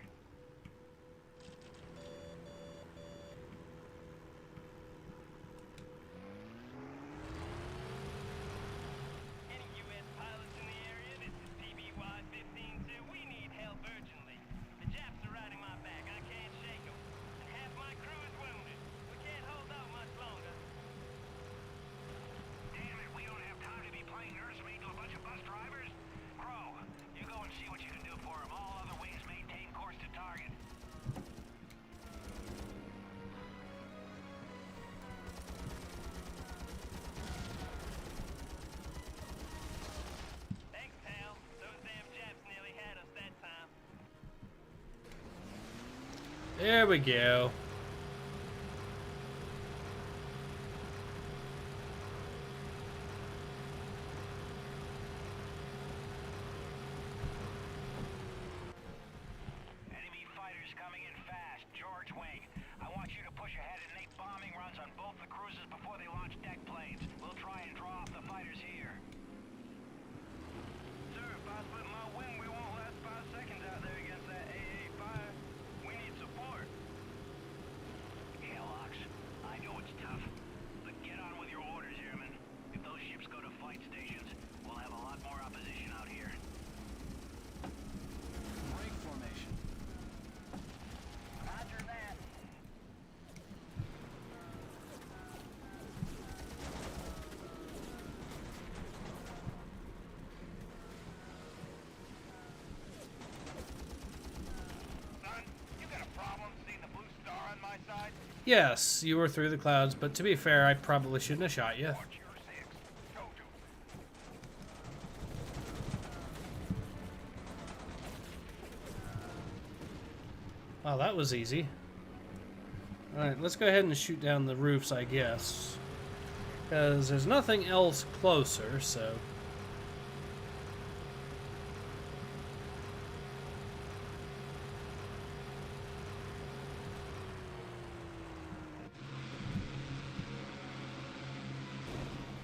Any U.S. pilots in the area? This is TBY-15-2. We need help urgently. The Japs are riding my back. I can't shake them. And half my crew is wounded. We can't hold out much longer. Damn it, we don't have time to be playing nursemaid to a bunch of bus drivers. Crow, you go and see what you can do for them. All other wings maintain course to target. Thanks, pal. Those damn Japs nearly had us that time. There we go. Enemy fighters coming in fast. George Wing, I want you to push ahead and make bombing runs on both the cruisers before they launch deck planes. We'll try and draw off the fighters here. Sir, if I split my wing, we won't last 5 seconds out there against that AA fire. We need support. Halox, I know it's tough, but get on with your orders, airmen. If those ships go to flight stations, we'll have a lot more opposition out here. Break formation. Roger that. side? Yes, you were through the clouds, but to be fair, I probably shouldn't have shot you. Watch your six. Tojo. Wow, that was easy. Alright, let's go ahead and shoot down the roofs, I guess. Because there's nothing else closer, so...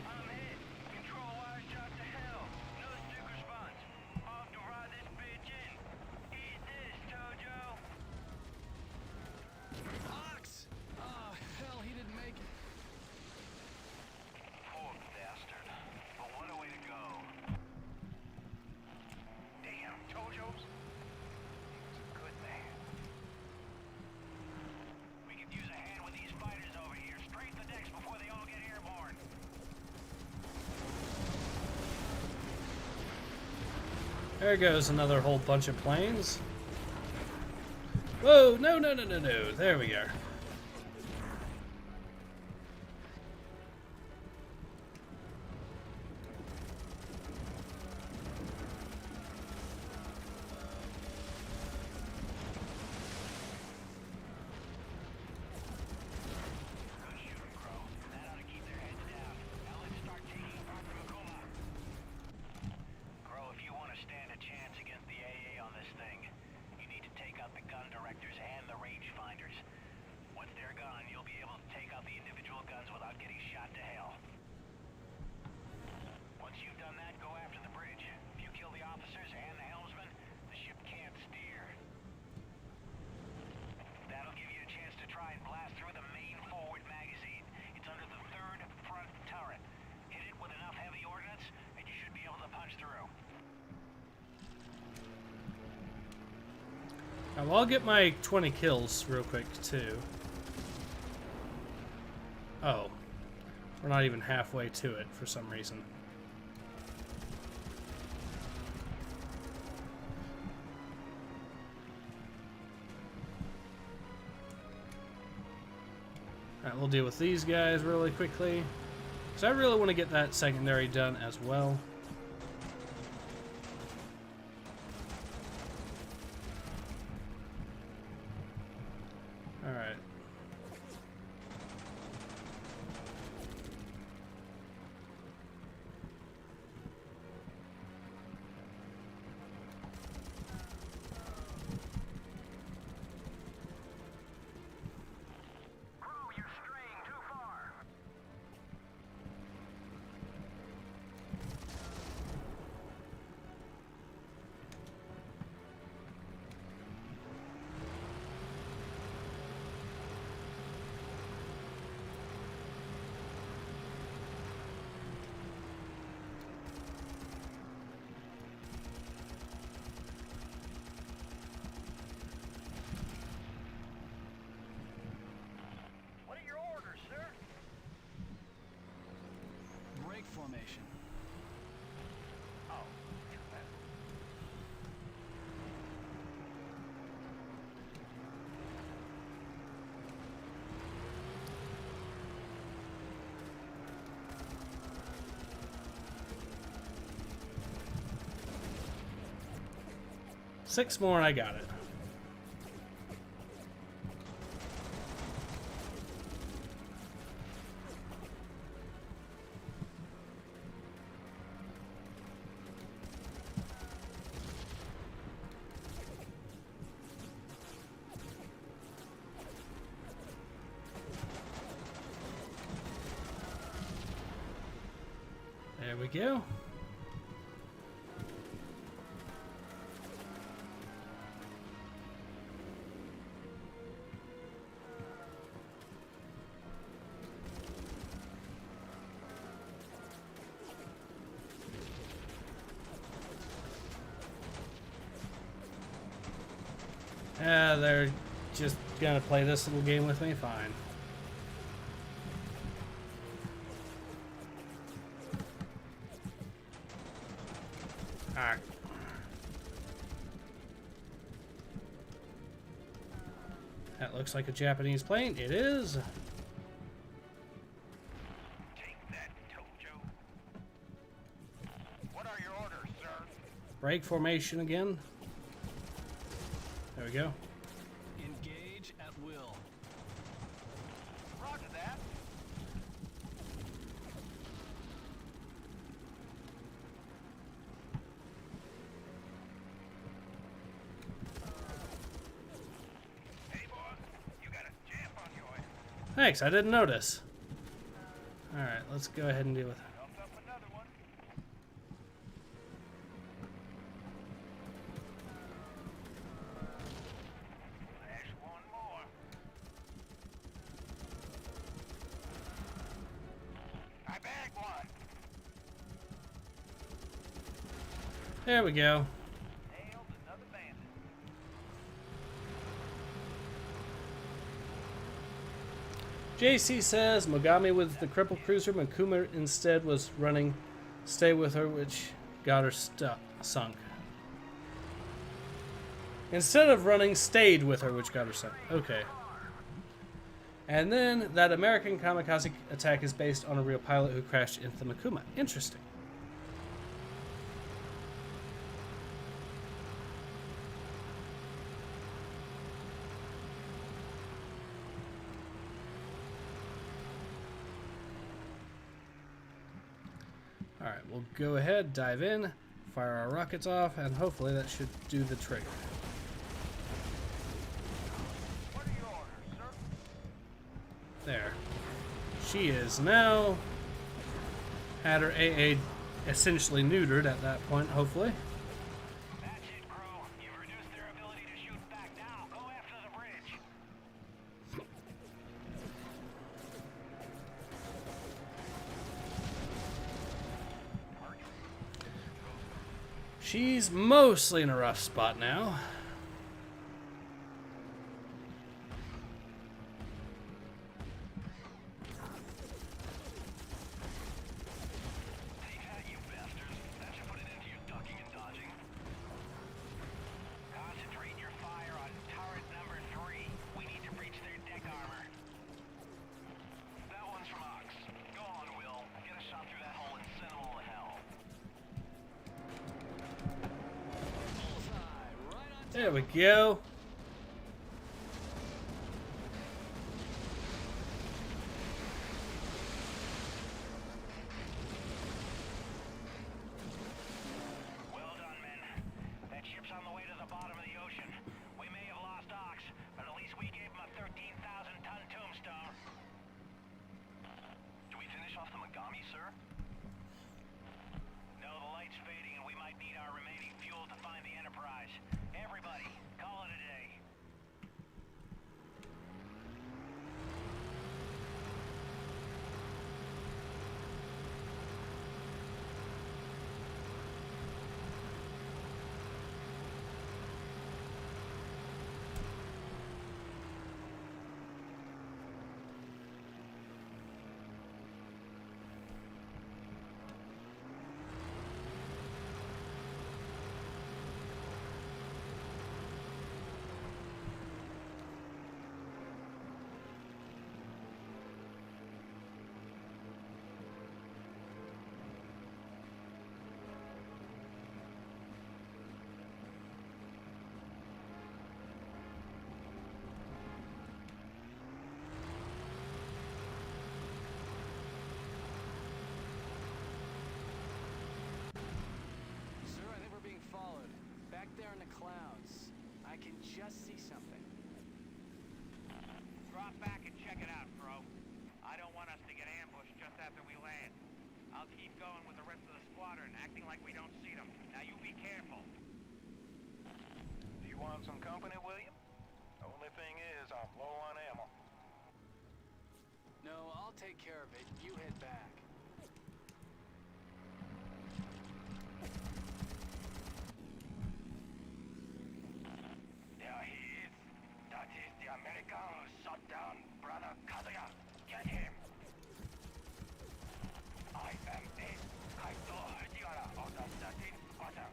I'm hit. Control wires shot to hell. No stick response. Off to ride this bitch in. Eat this, Tojo. Ox! Oh, hell, he didn't make it. Poor bastard. But what a way to go. Damn, Tojo's. He was a good man. We could use a hand with these fighters over here. Straighten the decks before they all get airborne. There goes another whole bunch of planes. Whoa, no, no, no, no, no. There we go. Good shooting, Crow. That ought to keep their heads down. Now let's start taking apart the Makuma. Crow, if you want to stand a chance against the AA on this thing, you need to take out the gun directors and the rangefinders. Once they're gone, you'll be able to take out the individual guns without getting shot to hell. Once you've done that, go after the bridge. If you kill the officers and the helmsman, the ship can't steer. That'll give you a chance to try and blast through the main forward magazine. It's under the third front turret. Hit it with enough heavy ordnance, and you should be able to punch through. Now, I'll get my 20 kills real quick, too. Oh. We're not even halfway to it for some reason. Alright, we'll deal with these guys really quickly. So I really want to get that secondary done as well. Alright. Crow, you're straying too far. What are your orders, sir? Break formation. Oh. Six more and I got it. There we go. Yeah, they're just gonna play this little game with me? Fine. Alright. That looks like a Japanese plane. It is. Take that, Tojo. What are your orders, sir? Break formation again. There we go. Engage at will. Roger that. Hey, boss, you got a jam on your head. Thanks, I didn't notice. Alright, let's go ahead and deal with it. Comes up another one. Flash one more. I bagged one. There we go. Nailed another bandit. JC says Mogami with the crippled cruiser. Makuma instead was running Stay With Her, which got her sunk. Instead of running Stayed With Her, which got her sunk. Okay. And then that American kamikaze attack is based on a real pilot who crashed into the Makuma. Interesting. Alright, we'll go ahead, dive in, fire our rockets off, and hopefully that should do the trick. What are your orders, sir? There. She is now had her AA essentially neutered at that point, hopefully. That's it, crew. You've reduced their ability to shoot back. Now, go after the bridge. She's mostly in a rough spot now. Take that, you bastards. That should put an end to your ducking and dodging. Concentrate your fire on turret number 3. We need to breach their deck armor. That one's from Ox. Go on, Will. Get a shot through that hole and send them all to hell. Bullseye, right on There we go. Well done, men. That ship's on the way to the bottom of the ocean. We may have lost Ox, but at least we gave him a 13,000-ton tombstone. Do we finish off the Mogami, sir? No, the light's fading, and we might need our remaining fuel to find the Enterprise. Everybody, call it a day. Sir, I think we're being followed. Back there in the clouds. I can just see something. Drop back and check it out, bro. I don't want us to get ambushed just after we land. I'll keep going with the rest of the squadron, acting like we don't see them. Now you be careful. Do you want some company, William? Only thing is, I'm low on ammo. No, I'll take care of it. You head back. There he is. That is the American who shot down Brother Kazuya. Get him. I am Ace Kaito Hijigara of the 13th Squadron.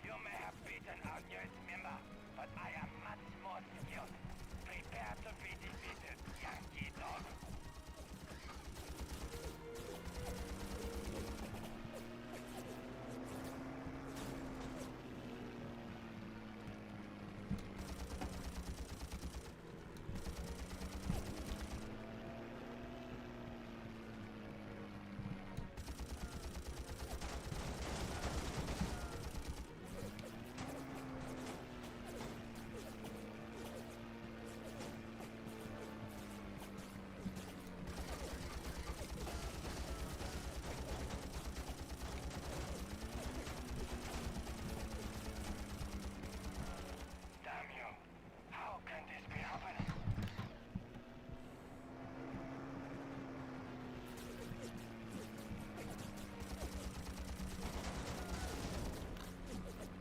You may have beaten our newest member, but I am much more skilled. Prepare to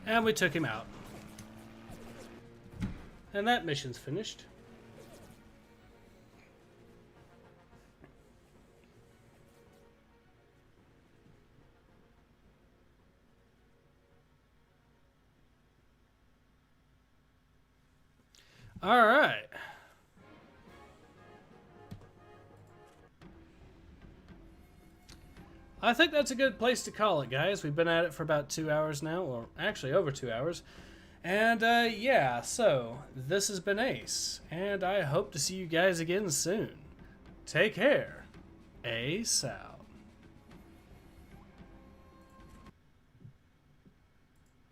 And we took him out. And that mission's finished. All right. I think that's a good place to call it, guys. We've been at it for about 2 hours now, or actually over 2 hours. And yeah, so this has been Ace, and I hope to see you guys again soon. Take care. Ace out.